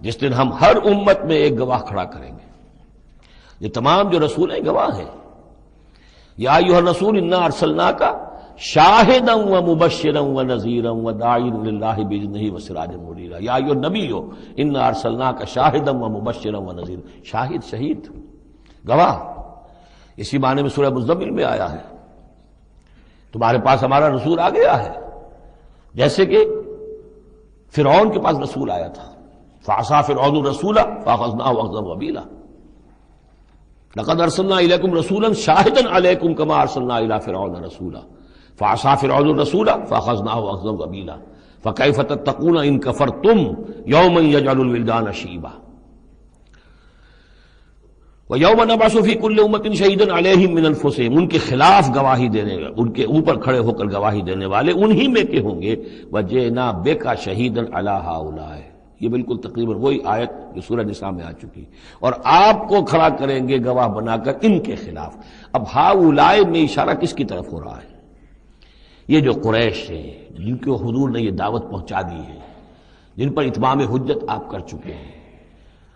جس دن ہم ہر امت میں ایک گواہ کھڑا کریں گے۔ یہ تمام جو رسول ہیں گواہ ہیں۔ یا ایھا الرسول انا ارسلناک شاہدا ومبشرا ونذیرا وداعیا الی اللہ باذنہ وسراجا منیرا، یا ایھا النبی انا ارسلناک شاہدا ومبشرا ونذیرا، شاہد شہید گواہ، اسی معنی میں سورہ مزمل میں آیا ہے، تمہارے پاس ہمارا رسول آ گیا ہے، جیسے کہ فرعون کے پاس رسول آیا تھا، فعصى فرعون الرسول فاخذناه اخذا وبیلا، لقد ارسلنا الیکم رسولا شاہدا علیکم کما ارسلنا الی فرعون رسولا فعصى فرعون الرسول فاخذناه اخذا وبیلا فکیف تتقون ان کفرتم یوما یجعل الولدان شیبا وَيَوْمَ نَبْعَثُ فِي كُلِّ أُمَّةٍ شَهِيدًا عَلَيْهِمْ مِنَ أَنفُسِهِمْ، ان کے خلاف گواہی دینے، ان کے اوپر کھڑے ہو کر گواہی دینے والے انہی میں کے ہوں گے، وَجِئْنَا بِكَ شَهِيدًا عَلَىٰ هَٰؤُلَاءِ، یہ بالکل تقریباً وہی آیت جو سورہ نساء میں آ چکی، اور آپ کو کھڑا کریں گے گواہ بنا کر ان کے خلاف۔ اب ہؤلاء میں اشارہ کس کی طرف ہو رہا ہے؟ یہ جو قریش ہیں جن کو حضور نے یہ دعوت پہنچا دی ہے، جن پر اتمام حجت آپ کر چکے ہیں،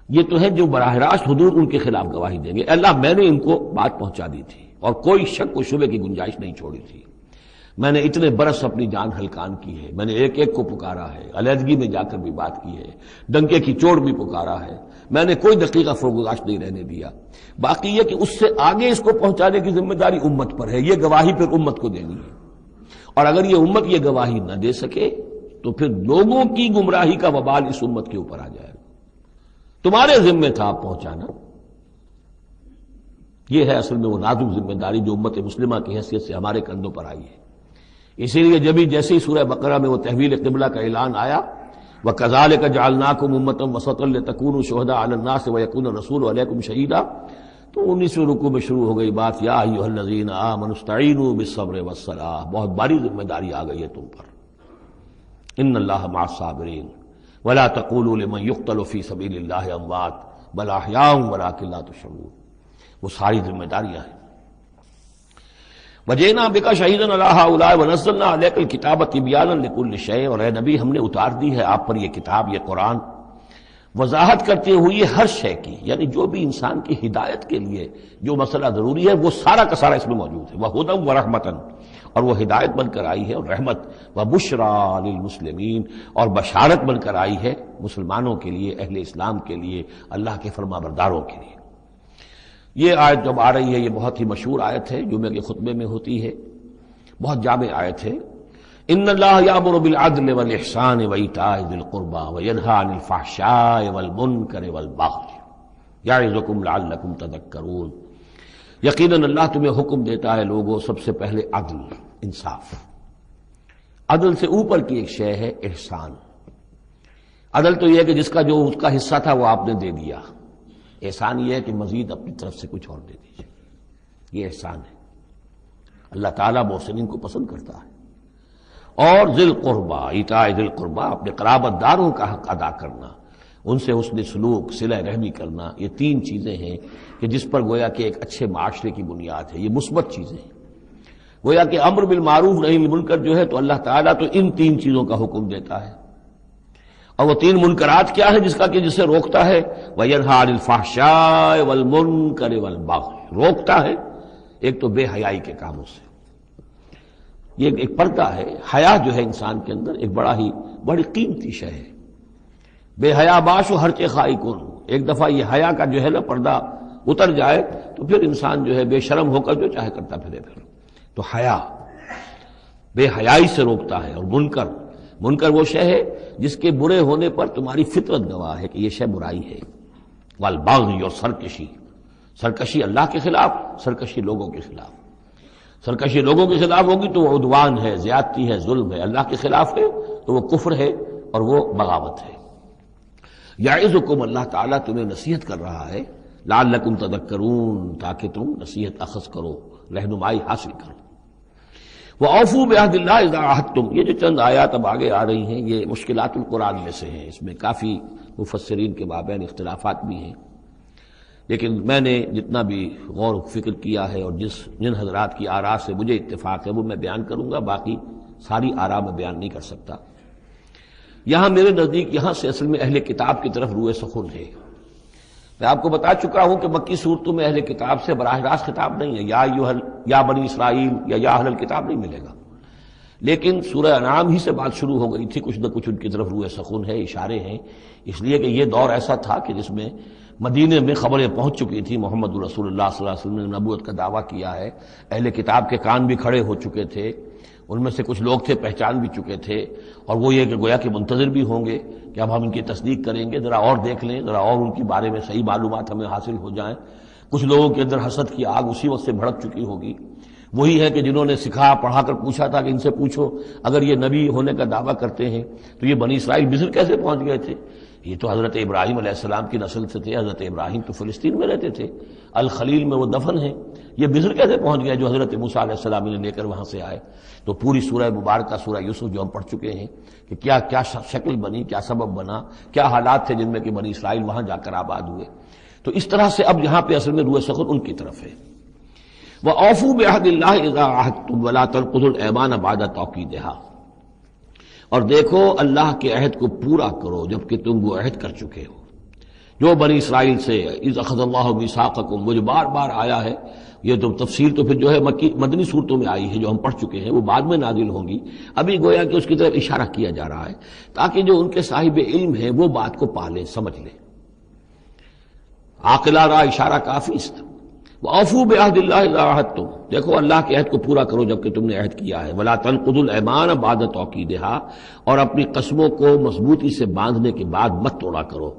یہ تو ہے جو براہ راست حضور ان کے خلاف گواہی دیں گے، اللہ میں نے ان کو بات پہنچا دی تھی اور کوئی شک و شبے کی گنجائش نہیں چھوڑی تھی، میں نے اتنے برس اپنی جان ہلکان کی ہے، میں نے ایک ایک کو پکارا ہے، علیحدگی میں جا کر بھی بات کی ہے، ڈنکے کی چوٹ بھی پکارا ہے، میں نے کوئی دقیقہ فروگزاشت نہیں رہنے دیا۔ باقی یہ کہ اس سے آگے اس کو پہنچانے کی ذمہ داری امت پر ہے، یہ گواہی پھر امت کو دینی ہے، اور اگر یہ امت یہ گواہی نہ دے سکے تو پھر لوگوں کی گمراہی کا وبال اس امت کے اوپر آ جائے گا۔ تمہارے ذمہ تھا آپ پہنچانا، یہ ہے اصل میں وہ نازک ذمہ داری جو امت مسلمہ کی حیثیت سے ہمارے کندھوں پر آئی ہے۔ اسی لیے جیسے ہی سورہ بقرہ میں وہ تحویل قبلہ کا اعلان آیا، وَكَذَلِكَ جَعَلْنَاكُمْ أُمَّةً وَسَطًا لِتَكُونُوا شُهَدَاءَ عَلَى النَّاسِ وَيَكُونَ الرَّسُولُ عَلَيْكُمْ شَهِيدًا، تو 19ویں رکوع میں شروع ہو گئی بات، یا ایھا الذین آمنوا استعینوا بالصبر والصلاۃ، بہت بڑی ذمہ داری آ گئی ہے تم پر، ان اللہ مع الصابرین ولا تقولوا لمن يقتل في سبيل الله اموات بل احياء ولكن لا تشعرون، وہ ساری ذمہ داریاں ہیں۔ وجئنا بك شهيدا على هؤلاء ونزلنا عليك الكتاب تبيانا لكل شيء، اور اے نبی ہم نے اتار دی ہے آپ پر یہ کتاب، یہ قرآن، وضاحت کرتے ہوئے ہر شے کی، یعنی جو بھی انسان کی ہدایت کے لیے جو مسئلہ ضروری ہے وہ سارا کا سارا اس میں موجود ہے، وہدی ورحمۃ، اور وہ ہدایت بن کر آئی ہے اور رحمت، وبشریٰ للمسلمین، اور بشارت بن کر آئی ہے مسلمانوں کے لیے، اہل اسلام کے لیے، اللہ کے فرما برداروں کے لیے۔ یہ آیت جب آ رہی ہے یہ بہت ہی مشہور آیت ہے، جمعے کے خطبے میں ہوتی ہے، بہت جامع آیت ہے۔ ان اللہ یامر بالعدل والاحسان وایتاء ذی القربى وینہی عن الفحشاء والمنکر والبغی یعظکم لعلکم تذکرون، یقیناً اللہ تمہیں حکم دیتا ہے لوگوں سب سے پہلے عدل، انصاف، عدل سے اوپر کی ایک شے ہے احسان۔ عدل تو یہ ہے کہ جس کا جو اس کا حصہ تھا وہ آپ نے دے دیا، احسان یہ ہے کہ مزید اپنی طرف سے کچھ اور دے دیجیے، یہ احسان ہے۔ اللہ تعالیٰ محسنین کو پسند کرتا ہے۔ اور ذی القربیٰ، ایتاء ذی القربیٰ، اپنے قرابت داروں کا حق ادا کرنا، ان سے حسن سلوک، صلہ رحمی کرنا، یہ تین چیزیں ہیں کہ جس پر گویا کہ ایک اچھے معاشرے کی بنیاد ہے، یہ مثبت چیزیں ہیں۔ گویا کہ امر بالمعروف نہی عن المنکر جو ہے تو اللہ تعالیٰ تو ان تین چیزوں کا حکم دیتا ہے، اور وہ تین منکرات کیا ہے جسے روکتا ہے، وَيَنْهَىٰ عَنِ الْفَحْشَاءِ وَالْمُنكَرِ وَالْبَغْيِ، روکتا ہے ایک تو بے حیائی کے کاموں سے، یہ ایک پردہ ہے، حیا جو ہے انسان کے اندر ایک بڑی قیمتی شے ہے، بے حیا باش و ہر چے خائی کن، ایک دفعہ یہ حیا کا جو ہے نا پردہ اتر جائے تو پھر انسان جو ہے بے شرم ہو کر جو چاہے کرتا پھرے پھر۔ تو حیا بے حیائی سے روکتا ہے، اور منکر وہ شے ہے جس کے برے ہونے پر تمہاری فطرت گواہ ہے کہ یہ شے برائی ہے، والبغی، اور سرکشی اللہ کے خلاف، سرکشی لوگوں کے خلاف۔ سرکشی لوگوں کے خلاف ہوگی تو وہ عدوان ہے، زیادتی ہے، ظلم ہے، اللہ کے خلاف ہے تو وہ کفر ہے اور وہ بغاوت ہے۔ یعظکم، اللہ تعالیٰ تمہیں نصیحت کر رہا ہے، لعلکم تذکرون، تاکہ تم نصیحت اخذ کرو، رہنمائی حاصل کرو۔ وَأَوْفُوا بِعَهْدِ اللَّهِ إِذَا عَاهَدتُّمْ، یہ جو چند آیات اب آگے آ رہی ہیں یہ مشکلات القرآن میں سے ہیں، اس میں کافی مفسرین کے مابین اختلافات بھی ہیں، لیکن میں نے جتنا بھی غور و فکر کیا ہے اور جن حضرات کی آراء سے مجھے اتفاق ہے وہ میں بیان کروں گا، باقی ساری آراء میں بیان نہیں کر سکتا۔ یہاں میرے نزدیک یہاں سے اصل میں اہل کتاب کی طرف روئے سخن ہے۔ میں آپ کو بتا چکا ہوں کہ مکی صورتوں میں اہل کتاب سے براہ راست خطاب نہیں ہے، یا بنی اسرائیل یا اہل الکتاب نہیں ملے گا، لیکن سورہ انعام ہی سے بات شروع ہو گئی تھی، کچھ نہ کچھ ان کی طرف روئے سخن ہے، اشارے ہیں، اس لیے کہ یہ دور ایسا تھا کہ جس میں مدینے میں خبریں پہنچ چکی تھیں، محمد رسول اللہ صلی اللہ علیہ وسلم نے نبوت کا دعویٰ کیا ہے، اہل کتاب کے کان بھی کھڑے ہو چکے تھے، ان میں سے کچھ لوگ تھے پہچان بھی چکے تھے، اور وہ یہ کہ گویا کہ منتظر بھی ہوں گے کہ اب ہم ان کی تصدیق کریں گے، ذرا اور دیکھ لیں، ذرا اور ان کے بارے میں صحیح معلومات ہمیں حاصل ہو جائیں۔ کچھ لوگوں کے اندر حسد کی آگ اسی وقت سے بھڑک چکی ہوگی، وہی ہے کہ جنہوں نے سکھا پڑھا کر پوچھا تھا کہ ان سے پوچھو اگر یہ نبی ہونے کا دعویٰ کرتے ہیں تو یہ بنی اسرائیل مصر کیسے پہنچ گئے تھے؟ یہ تو حضرت ابراہیم علیہ السلام کی نسل سے تھے، حضرت ابراہیم تو فلسطین میں رہتے تھے، الخلیل میں وہ دفن ہیں، یہ مصر کیسے پہنچ گئے جو حضرت موسیٰ علیہ السلام نے لے کر وہاں سے آئے؟ تو پوری سورہ مبارکہ سورہ یوسف جو ہم پڑھ چکے ہیں کہ کیا کیا شکل بنی، کیا سبب بنا، کیا حالات تھے جن میں کہ بنی اسرائیل وہاں جا کر آباد ہوئے۔ تو اس طرح سے اب یہاں پہ اصل میں روئے سخن ان کی طرف ہے۔ وَأَوْفُوا بِعَهْدِ اللَّهِ إِذَا عَاهَدتُّمْ وَلَا تَنقُضُوا الْأَيْمَانَ بَعْدَ تَوْكِيدِهَا، اور دیکھو اللہ کے عہد کو پورا کرو جبکہ تم وہ عہد کر چکے ہو، جو بنی اسرائیل سے اذ اخذ اللہ میثاقکم، وہ جو بار بار آیا ہے، یہ تو تفصیل تو پھر جو ہے مدنی صورتوں میں آئی ہے جو ہم پڑھ چکے ہیں، وہ بعد میں نازل ہوں گی، ابھی گویا کہ اس کی طرف اشارہ کیا جا رہا ہے تاکہ جو ان کے صاحب علم ہیں وہ بات کو پا لیں، سمجھ لیں۔ عاقلہ را اشارہ کافی است۔ وَأَوْفُوا بِعَهْدِ اللَّهِ إِذَا عَاهَدتُّمْ، دیکھو اللہ کے عہد کو پورا کرو جبکہ تم نے عہد کیا ہے، وَلَا تَنقُضُوا الْأَيْمَانَ بَعْدَ تَوْكِيدِهَا، اور اپنی قسموں کو مضبوطی سے باندھنے کے بعد مت توڑا کرو۔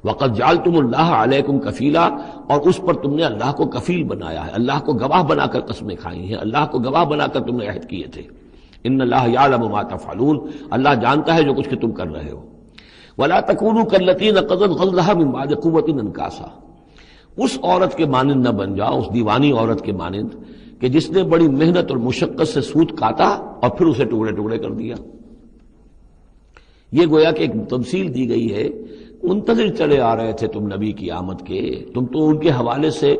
وَقَدْ جَعَلْتُمُ اللَّهَ عَلَيْكُمْ كَفِيلًا، اور اس پر تم نے اللہ کو کفیل بنایا ہے، اللہ کو گواہ بنا کر قسمیں کھائی ہیں، اللہ کو گواہ بنا کر تم نے عہد کیے تھے۔ إِنَّ اللَّهَ يَعْلَمُ مَا تَفْعَلُونَ، اللہ جانتا ہے جو کچھ کہ تم کر رہے ہو۔ وَلَا تَكُونُوا كَالَّتِي نَقَضَتْ غَزْلَهَا مِن بَعْدِ قُوَّةٍ أَنْكَاثًا، اس عورت کے مانند نہ بن جاؤ، اس دیوانی عورت کے مانند کہ جس نے بڑی محنت اور مشقت سے سوت کاٹا اور پھر اسے ٹکڑے ٹکڑے کر دیا۔ یہ گویا کہ ایک تمثیل دی گئی ہے، منتظر چلے آ رہے تھے تم نبی کی آمد کے، تم تو ان کے حوالے سے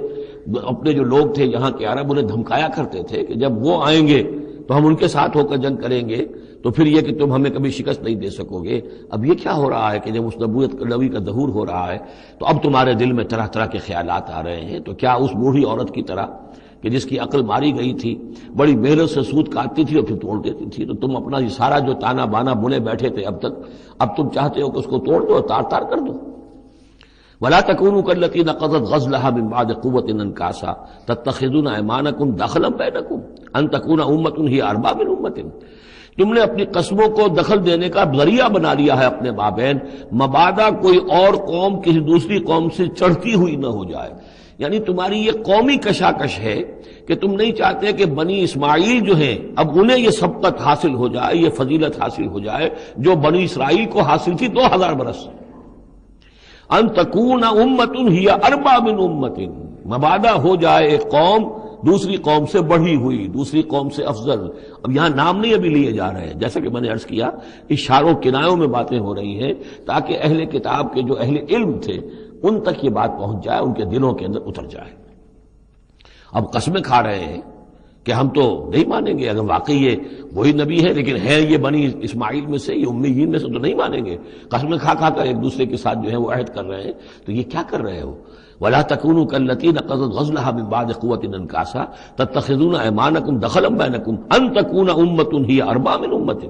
اپنے جو لوگ تھے یہاں کے عرب انہیں دھمکایا کرتے تھے کہ جب وہ آئیں گے تو ہم ان کے ساتھ ہو کر جنگ کریں گے، تو پھر یہ کہ تم ہمیں کبھی شکست نہیں دے سکو گے۔ اب یہ کیا ہو رہا ہے کہ جب اس نبی کا ظہور ہو رہا ہے تو اب تمہارے دل میں طرح طرح کے خیالات آ رہے ہیں، تو کیا اس بوڑھی عورت کی طرح کہ جس کی عقل ماری گئی تھی، بڑی محنت سے سود کاٹتی تھی اور پھر توڑ دیتی تھی، تو تم اپنا یہ سارا جو تانا بانا بنے بیٹھے تھے اب تک، اب تم چاہتے ہو کہ اس کو توڑ دو اور تار تار کر دو۔ وَلَا تَكُونُوا كَالَّتِي نَقَضَتْ غَزْلَهَا مِن بَعْدِ قُوَّةٍ أَنْكَاثًا تَتَّخِذُونَ أَيْمَانَكُمْ دَخْلًا بَيْنَكُمْ أَن تَكُونَ أُمَّةٌ هِيَ أَرْبَىٰ مِنْ أُمَّةٍ، تم نے اپنی قسموں کو دخل دینے کا ذریعہ بنا لیا ہے اپنے مابین، مبادا کوئی اور قوم کسی دوسری قوم سے چڑھتی ہوئی نہ ہو جائے۔ یعنی تمہاری یہ قومی کشاکش ہے کہ تم نہیں چاہتے کہ بنی اسماعیل جو ہیں اب انہیں یہ سبقت حاصل ہو جائے، یہ فضیلت حاصل ہو جائے جو بنی اسرائیل کو حاصل تھی 2000 برس۔ ان تکون امۃ ہی اربع من امۃ، مبادا ہو جائے ایک قوم دوسری قوم سے بڑھی ہوئی، دوسری قوم سے افضل۔ اب یہاں نام نہیں ابھی لیے جا رہے ہیں، جیسا کہ میں نے عرض کیا اشاروں کنایوں میں باتیں ہو رہی ہیں تاکہ اہل کتاب کے جو اہل علم تھے ان تک یہ بات پہنچ جائے، ان کے دلوں کے اندر اتر جائے۔ اب قسمیں کھا رہے ہیں کہ ہم تو نہیں مانیں گے، اگر واقعی یہ وہی نبی ہے لیکن ہے یہ بنی اسماعیل میں سے، یہ امیین میں سے، تو نہیں مانیں گے۔ قسمیں کھا کھا کر ایک دوسرے کے ساتھ جو ہے وہ عہد کر رہے ہیں، تو یہ کیا کر رہے ہو؟ وَلَا تَكُونُوا كَالَّتِي نَقَضَتْ غَزْلَهَا مِن بَعْدِ قُوَّةٍ أَنْكَاثًا تَتَّخِذُونَ أَيْمَانَكُمْ دَخْلًا بَيْنَكُمْ أَن تَكُونَ أُمَّةٌ هِيَ أَرْبَىٰ مِنْ أُمَّةٍ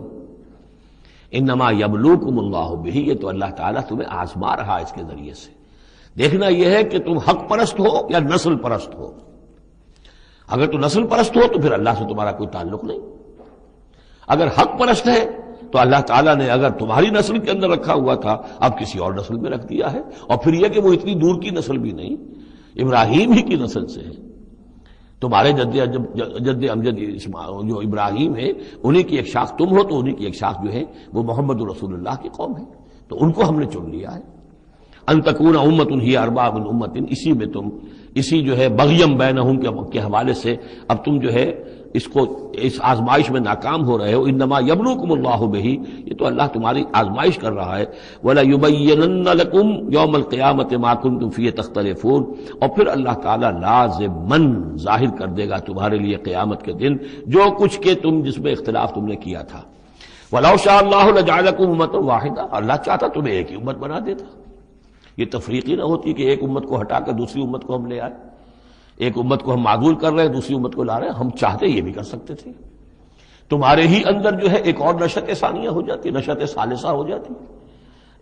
إِنَّمَا يَبْلُوكُمُ اللَّهُ بِهِ، یہ تو اللہ تعالیٰ تمہیں آزما رہا ہے اس کے ذریعے سے۔ دیکھنا یہ ہے کہ تم حق پرست ہو یا نسل پرست ہو۔ اگر تو نسل پرست ہو تو پھر اللہ سے تمہارا کوئی تعلق نہیں، اگر حق پرست ہے تو اللہ تعالیٰ نے اگر تمہاری نسل کے اندر رکھا ہوا تھا اب کسی اور نسل میں رکھ دیا ہے، اور پھر یہ کہ وہ اتنی دور کی نسل بھی نہیں، ابراہیم ہی کی نسل سے ہے۔ تمہارے جد امجد جو ابراہیم ہے انہی کی ایک شاخ تم ہو، تو انہی کی ایک شاخ جو ہے وہ محمد رسول اللہ کی قوم ہے، تو ان کو ہم نے چن لیا ہے۔ ان تکون امۃ ہی اربا من امۃ، اسی میں تم اسی جو ہے بغیم بینہم کے حوالے سے اب تم جو ہے اس آزمائش میں ناکام ہو رہے ہو۔ انما یبلوکم اللہ بہ، یہ تو اللہ تمہاری آزمائش کر رہا ہے۔ وَلَيُبَيِّنَنَّ لَكُمْ يَوْمَ الْقِيَامَةِ مَا كُنتُمْ فِيهِ تَخْتَلِفُونَ، اور پھر اللہ تعالیٰ لازماً ظاہر کر دے گا تمہارے لیے قیامت کے دن جو کچھ کہ تم جس میں اختلاف تم نے کیا تھا۔ وَلَوْ شَاءَ اللَّهُ لَجَعَلَكُمْ أُمَّةً وَاحِدَةً، اللہ چاہتا تمہیں ایک ہی امت بنا دیتا، یہ تفریقی نہ ہوتی کہ ایک امت کو ہٹا کر دوسری امت کو ہم لے آئے، ایک امت کو ہم معذول کر رہے ہیں دوسری امت کو لا رہے ہیں، ہم چاہتے یہ بھی کر سکتے تھے۔ تمہارے ہی اندر جو ہے ایک اور نشأت ثانیہ ہو جاتی، نشأت ثالثہ ہو جاتی،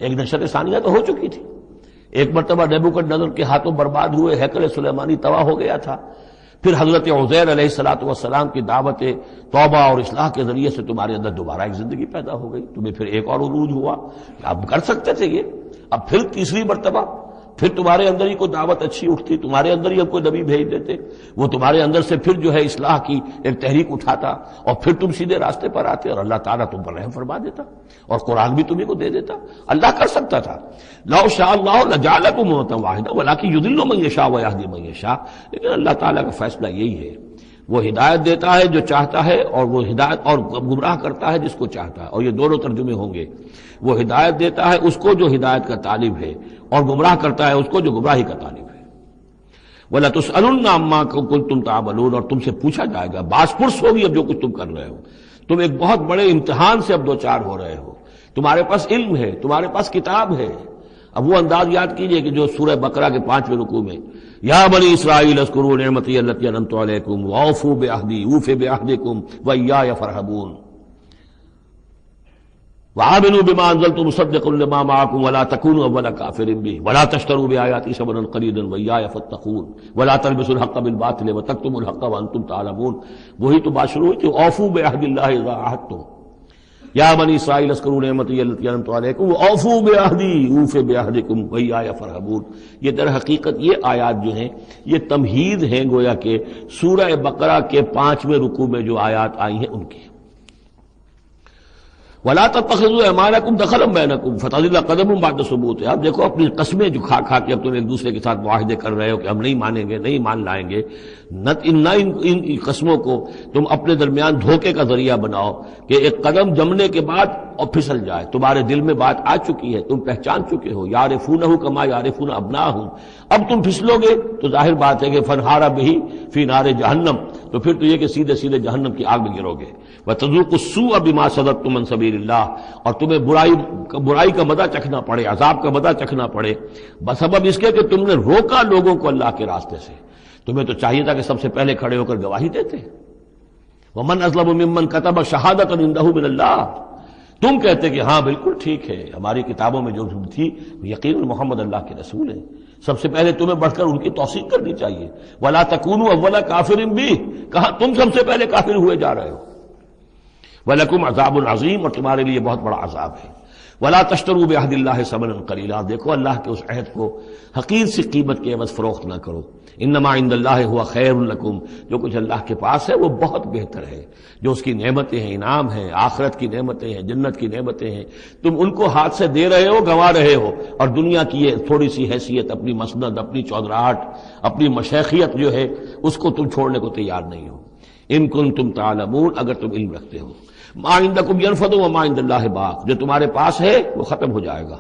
ایک نشأت ثانیہ تو ہو چکی تھی۔ ایک مرتبہ نیبوکدنضر کے ہاتھوں برباد ہوئے ہیکل سلیمانی تباہ ہو گیا تھا، پھر حضرت عزیر علیہ السلام کی دعوت توبہ اور اصلاح کے ذریعے سے تمہارے اندر دوبارہ ایک زندگی پیدا ہو گئی، تمہیں پھر ایک اور عروج ہوا، اب کر سکتے تھے یہ، اب پھر تیسری مرتبہ پھر تمہارے اندر ہی کوئی دعوت اچھی اٹھتی، تمہارے اندر ہی اب کوئی نبی بھیج دیتے، وہ تمہارے اندر سے پھر جو ہے اصلاح کی ایک تحریک اٹھاتا اور پھر تم سیدھے راستے پر آتے اور اللہ تعالیٰ تم پر رحم فرما دیتا اور قرآن بھی تمہیں کو دے دیتا۔ اللہ کر سکتا تھا۔ لو شاء اللہ لجعلکم امۃ واحدۃ ولکن یضل من یشاء ویہدی من یشاء، لیکن اللہ تعالیٰ کا فیصلہ یہی ہے، وہ ہدایت دیتا ہے جو چاہتا ہے اور وہ ہدایت اور گمراہ کرتا ہے جس کو چاہتا ہے، اور یہ دونوں ترجمے ہوں گے، وہ ہدایت دیتا ہے اس کو جو ہدایت کا طالب ہے اور گمراہ کرتا ہے اس کو جو گمراہی کا طالب ہے۔ وَلَتُسْأَلُنَّ عَمَّا كُنتُمْ تَعْمَلُونَ، اور تم سے پوچھا جائے گا، باز پرس ہوگی اب جو کچھ تم کر رہے ہو، تم ایک بہت بڑے امتحان سے اب دو چار ہو رہے ہو، تمہارے پاس علم ہے، تمہارے پاس کتاب ہے۔ اب وہ انداز یاد کیجئے کہ جو سورہ بقرہ کے 5ویں رکوع میں یا بنی اسرائیل اذکروا نعمتی التی انعمت علیکم واوفوا بعہدی اوف بعہدکم وایای فارہبون وآمنوا بما انزلت مصدقا لما معکم ولا تکونوا اول کافر بہ ولا تشتروا بآیاتی ثمنا قلیلا وایای فاتقون ولا تلبسوا الحق بالباطل وتکتموا الحق وانتم تعلمون۔ وہی تو بات شروع ہوئی تھی، اوفوا بعہد اللہ اذا عاہدتم، یا بنی اسرائیل اذکروا نعمتی التی انعمت علیکم واوفوا بعہدی اوف بعہدکم وایای فارہبون۔ یہ در حقیقت یہ آیات جو ہیں یہ تمہید ہیں گویا کہ سورہ بقرہ کے 5ویں رکوع میں جو آیات آئی ہیں ان کی۔ وَلَا تَتَّخِذُوا أَيْمَانَكُمْ دَخَلًا بَيْنَكُمْ فَتَزِلَّ قَدَمٌ بَعْدَ ثُبُوتِهَا۔ اب دیکھو اپنی قسمیں جو کھا کھا کے اب تم ایک دوسرے کے ساتھ معاہدے کر رہے ہو کہ ہم نہیں مانیں گے، نہیں مان لائیں گے، نہ ان قسموں کو تم اپنے درمیان دھوکے کا ذریعہ بناؤ کہ ایک قدم جمنے کے بعد اور پھسل جائے۔ تمہارے دل میں بات آ چکی ہے، تم پہچان چکے ہو، یعرفونہ کما یعرفون ابناہم، اب تم پھسلو گے تو ظاہر بات ہے کہ فنہارا بہ فی نار جہنم، تو پھر تو یہ کہ سیدھے سیدھے جہنم کی آگ میں گرو گے۔ وَتَذُوقُوا السُّوءَ بِمَا صَدَدتُّمْ عَنْ سَبِيلِ اللَّهِ، اور تمہیں برائی کا مزہ چکھنا پڑے، عذاب کا مزہ چکھنا پڑے بسبب اس کے کہ تم نے روکا لوگوں کو اللہ کے راستے سے۔ تمہیں تو چاہیے تھا کہ سب سے پہلے کھڑے ہو کر گواہی دیتے۔ وَمَنْ أَظْلَمُ مِمَّنْ كَتَبَ شَهَادَةً عِندَهُ مِنَ اللَّهِ، تم کہتے کہ ہاں بالکل ٹھیک ہے، ہماری کتابوں میں جو تھی یقیناً محمد اللہ کے رسول ہیں، سب سے پہلے تمہیں بڑھ کر ان کی توثیق کرنی چاہیے۔ وَلَا تَكُونُوا أَوَّلَ كَافِرٍ بِهِ، کہاں تم سب سے پہلے کافر ہوئے جا رہے ہو۔ وَلَكُمْ عَذَابٌ عَظِيمٌ، اور تمہارے لیے بہت بڑا عذاب ہے۔ وَلَا تَشْتَرُوا بِعَهْدِ اللَّهِ ثَمَنًا قَلِيلًا، دیکھو اللہ کے اس عہد کو حقیر سی قیمت کے عوض فروخت نہ کرو۔ انما عند اللہ هو خیر لکم، جو کچھ اللہ کے پاس ہے وہ بہت بہتر ہے، جو اس کی نعمتیں ہیں، انعام ہیں، آخرت کی نعمتیں ہیں، جنت کی نعمتیں ہیں، تم ان کو ہاتھ سے دے رہے ہو، گنوا رہے ہو، اور دنیا کی یہ تھوڑی سی حیثیت، اپنی مسند، اپنی چودراہٹ، اپنی مشیخیت جو ہے اس کو تم چھوڑنے کو تیار نہیں ہو۔ ان کنتم تعلمون، اگر تم علم رکھتے ہو۔ ما عندکم ینفد وما عند اللہ باق، جو تمہارے پاس ہے وہ ختم ہو جائے گا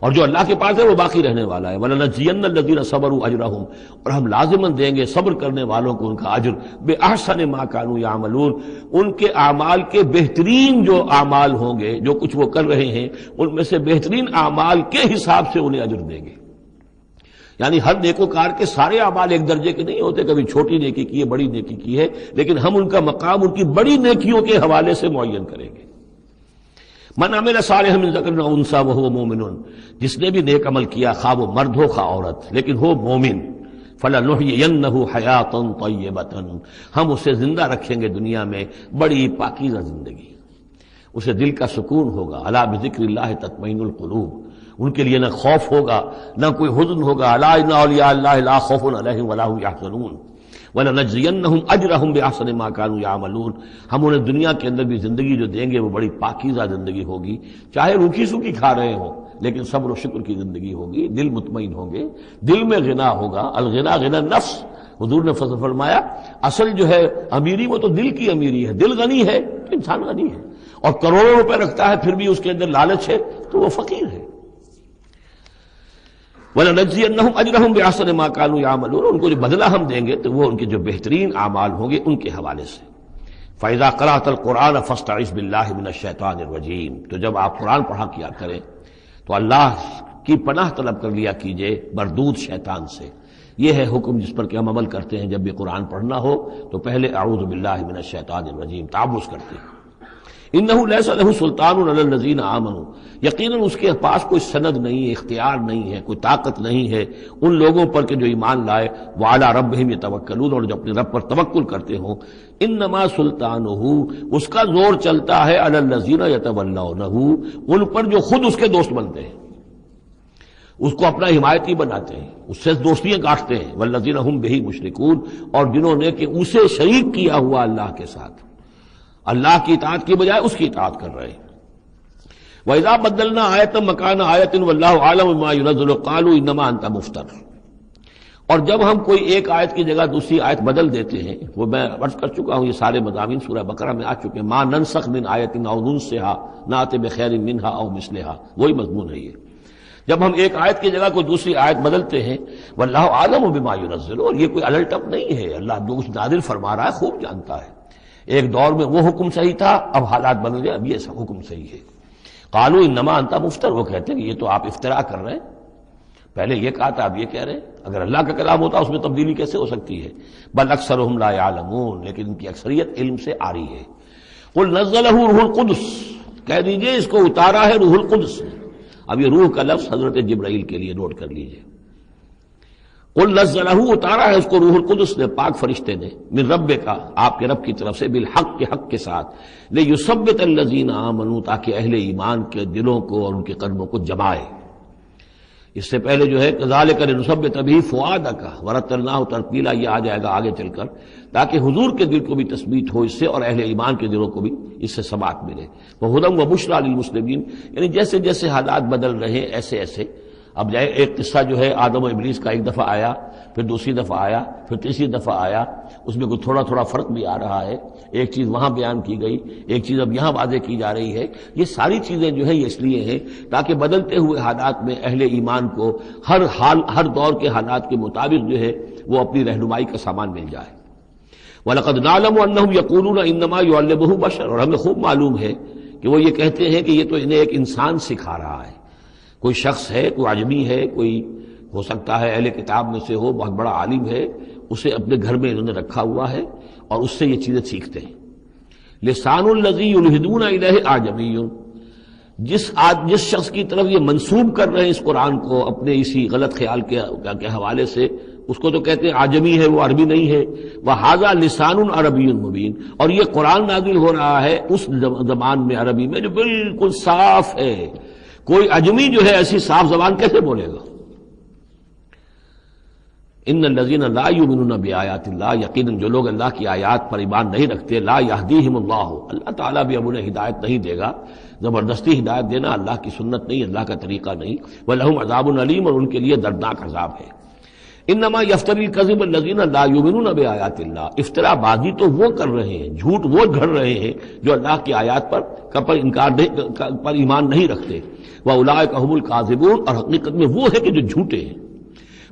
اور جو اللہ کے پاس ہے وہ باقی رہنے والا ہے۔ وَلَنَجْزِيَنَّ الَّذِينَ صَبَرُوا أَجْرَهُمْ، اور ہم لازماً دیں گے صبر کرنے والوں کو ان کا اجر، بِأَحْسَنِ مَا كَانُوا يَعْمَلُونَ، ان کے اعمال کے بہترین جو اعمال ہوں گے، جو کچھ وہ کر رہے ہیں ان میں سے بہترین اعمال کے حساب سے انہیں اجر دیں گے۔ یعنی ہر نیکوکار کے سارے اعمال ایک درجے کے نہیں ہوتے، کبھی چھوٹی نیکی کی ہے، بڑی نیکی کی ہے، لیکن ہم ان کا مقام ان کی بڑی نیکیوں کے حوالے سے معین کریں گے۔ من عمل صالحا من ذکر او انثی وهو مؤمن، جس نے بھی نیک عمل کیا، خواہ وہ مرد ہو خواہ عورت، لیکن ہو مومن، فلنحیینہ حیاتا طیبۃ، ہم اسے زندہ رکھیں گے دنیا میں بڑی پاکیزہ زندگی، اسے دل کا سکون ہوگا۔ الا بذکر اللہ تطمئن القلوب، ان کے لیے نہ خوف ہوگا نہ کوئی حزن ہوگا۔ الا ان اولیاء اللہ لا خوف علیہم ولا هم یحزنون۔ وَلَنَجْزِيَنَّهُمْ أَجْرَهُمْ بِأَحْسَنِ مَا كَانُوا يَعْمَلُونَ، ہم انہیں دنیا کے اندر بھی زندگی جو دیں گے وہ بڑی پاکیزہ زندگی ہوگی، چاہے روکھی سوکھی کھا رہے ہوں لیکن صبر و شکر کی زندگی ہوگی، دل مطمئن ہوں گے، دل میں غنا ہوگا۔ الغنا غنا نفس، حضور نے فرمایا اصل جو ہے امیری وہ تو دل کی امیری ہے، دل غنی ہے تو انسان غنی ہے، اور کروڑوں روپے رکھتا ہے پھر بھی اس کے اندر لالچ ہے تو وہ فقیر ہے۔ وَلَنَجْزِيَنَّهُمْ أَجْرَهُمْ بِأَحْسَنِ مَا كَانُوا يَعْمَلُونَ، ان کو جو بدلہ ہم دیں گے تو وہ ان کے جو بہترین اعمال ہوں گے ان کے حوالے سے۔ فَإِذَا قَرَأْتَ الْقُرْآنَ فَاسْتَعِذْ بِاللَّهِ مِنَ الشَّيْطَانِ الرَّجِيمِ، تو جب آپ قرآن پڑھا کیا کریں تو اللہ کی پناہ طلب کر لیا کیجئے مردود شیطان سے۔ یہ ہے حکم جس پر کہ ہم عمل کرتے ہیں، جب بھی قرآن پڑھنا ہو تو پہلے اعوذ باللہ من الشیطان الرجیم تعوذ کرتے ہیں۔ انہ لیس لہ سلطان علی الذین آمنوا، یقیناً اس کے پاس کوئی سند نہیں ہے، اختیار نہیں ہے، کوئی طاقت نہیں ہے ان لوگوں پر کہ جو ایمان لائے، وعلی ربہم یتوکلون، اور جو اپنے رب پر توکل کرتے ہوں۔ انما سلطانہ، اس کا زور چلتا ہے علی الذین یتولونہ، ان پر جو خود اس کے دوست بنتے ہیں، اس کو اپنا حمایتی بناتے ہیں، اس سے دوستیاں کاٹتے ہیں، والذین ہم بہ مشرکون، اور جنہوں نے کہ اسے شریک کیا ہوا اللہ کے ساتھ، اللہ کی اطاعت کی بجائے اس کی اطاعت کر رہے ہیں۔ وَإِذَا بَدَّلْنَا آیَةً مَّكَانَ آیَةٍ وَاللَّهُ أَعْلَمُ بِمَا يُنَزِّلُ قَالُوا إِنَّمَا أَنتَ مُفْتَرٍ، اور جب ہم کوئی ایک آیت کی جگہ دوسری آیت بدل دیتے ہیں، وہ میں عرض کر چکا ہوں، یہ سارے مضامین سورہ بقرہ میں آ چکے ہیں، مَا نَنسَخْ مِنْ آیَةٍ أَوْ نُنسِهَا نَأْتِ بِخَيْرٍ مِّنْهَا أَوْ مِثْلِهَا، وہی مضمون ہے یہ۔ جب ہم ایک آیت کی جگہ کوئی دوسری آیت بدلتے ہیں، واللہ عالم بما ینزل، اور یہ کوئی الٹ اپ نہیں ہے، اللہ جو کچھ نازل فرما رہا ہے خوب جانتا ہے۔ ایک دور میں وہ حکم صحیح تھا، اب حالات بدل گئے، اب یہ حکم صحیح ہے۔ قالوا انما انت مفتر، وہ کہتے ہیں کہ یہ تو آپ افتراء کر رہے ہیں، پہلے یہ کہا تھا اب یہ کہہ رہے ہیں، اگر اللہ کا کلام ہوتا اس میں تبدیلی کیسے ہو سکتی ہے؟ بل اکثرهم لا يعلمون، لیکن ان کی اکثریت علم سے آ رہی ہے۔ قل نزلہ روح القدس، کہہ دیجئے اس کو اتارا ہے روح القدس نے۔ اب یہ روح کا لفظ حضرت جبرائیل کے لیے نوٹ کر لیجئے۔ قل نزلہ، اتارا ہے اس کو روح القدس نے، پاک فرشتے نے، من ربک، آپ کے رب کی طرف سے، بالحق، کے حق کے ساتھ، لیثبت الذین آمنوا، تاکہ اہل ایمان کے دلوں کو اور ان کے قلبوں کو جمائے۔ اس سے پہلے جو ہے کذالک لنثبت بہ فؤادک ورتلناہ ترتیلا، یہ آ جائے گا آگے چل کر، تاکہ حضور کے دل کو بھی تثبیت ہو اس سے، اور اہل ایمان کے دلوں کو بھی اس سے ثبات ملے۔ وہدی وبشریٰ للمسلمین، یعنی جیسے جیسے حالات بدل رہے ہیں ایسے ایسے۔ اب جائے ایک قصہ جو ہے آدم و ابلیس کا، ایک دفعہ آیا، پھر دوسری دفعہ آیا، پھر تیسری دفعہ آیا، اس میں کوئی تھوڑا تھوڑا فرق بھی آ رہا ہے، ایک چیز وہاں بیان کی گئی، ایک چیز اب یہاں واضح کی جا رہی ہے۔ یہ ساری چیزیں جو ہے یہ اس لیے ہیں تاکہ بدلتے ہوئے حالات میں اہل ایمان کو ہر حال، ہر دور کے حالات کے مطابق جو ہے وہ اپنی رہنمائی کا سامان مل جائے۔ وَلَقَدْ نَعْلَمُ أَنَّهُمْ يَقُولُونَ إِنَّمَا يُعَلِّمُهُ بَشَرٌ، اور ہمیں خوب معلوم ہے کہ وہ یہ کہتے ہیں کہ یہ تو انہیں ایک انسان سکھا رہا ہے، کوئی شخص ہے، کوئی عجمی ہے، کوئی ہو سکتا ہے اہل کتاب میں سے ہو، بہت بڑا عالم ہے، اسے اپنے گھر میں انہوں نے رکھا ہوا ہے اور اس سے یہ چیزیں سیکھتے ہیں۔ لسان الذی یلحدون الیہ اعجمی، جس شخص کی طرف یہ منسوب کر رہے ہیں اس قرآن کو اپنے اسی غلط خیال کے حوالے سے، اس کو تو کہتے ہیں عجمی ہے، وہ عربی نہیں ہے۔ وہذا لسان عربی مبین، اور یہ قرآن نازل ہو رہا ہے اس زبان میں، عربی میں جو بالکل صاف ہے، کوئی عجمی جو ہے ایسی صاف زبان کیسے بولے گا؟ ان الذین لا یؤمنون بآیات اللہ، یقیناً جو لوگ اللہ کی آیات پر ایمان نہیں رکھتے، لا یہدیہم اللہ، اللہ تعالیٰ بھی اب انہیں ہدایت نہیں دے گا، زبردستی ہدایت دینا اللہ کی سنت نہیں، اللہ کا طریقہ نہیں۔ ولہم عذاب علیم، اور ان کے لیے دردناک عذاب ہے۔ انما یفتری الکذب الذین لا یؤمنون بآیات اللہ، افطرا بازی تو وہ کر رہے ہیں، جھوٹ وہ گھڑ رہے ہیں جو اللہ کی آیات پر ایمان نہیں رکھتے۔ وَأُولَٰئِکَ هُمُ الْكَاذِبُونَ، اور حقیقت میں وہ ہے کہ جو جھوٹے ہیں۔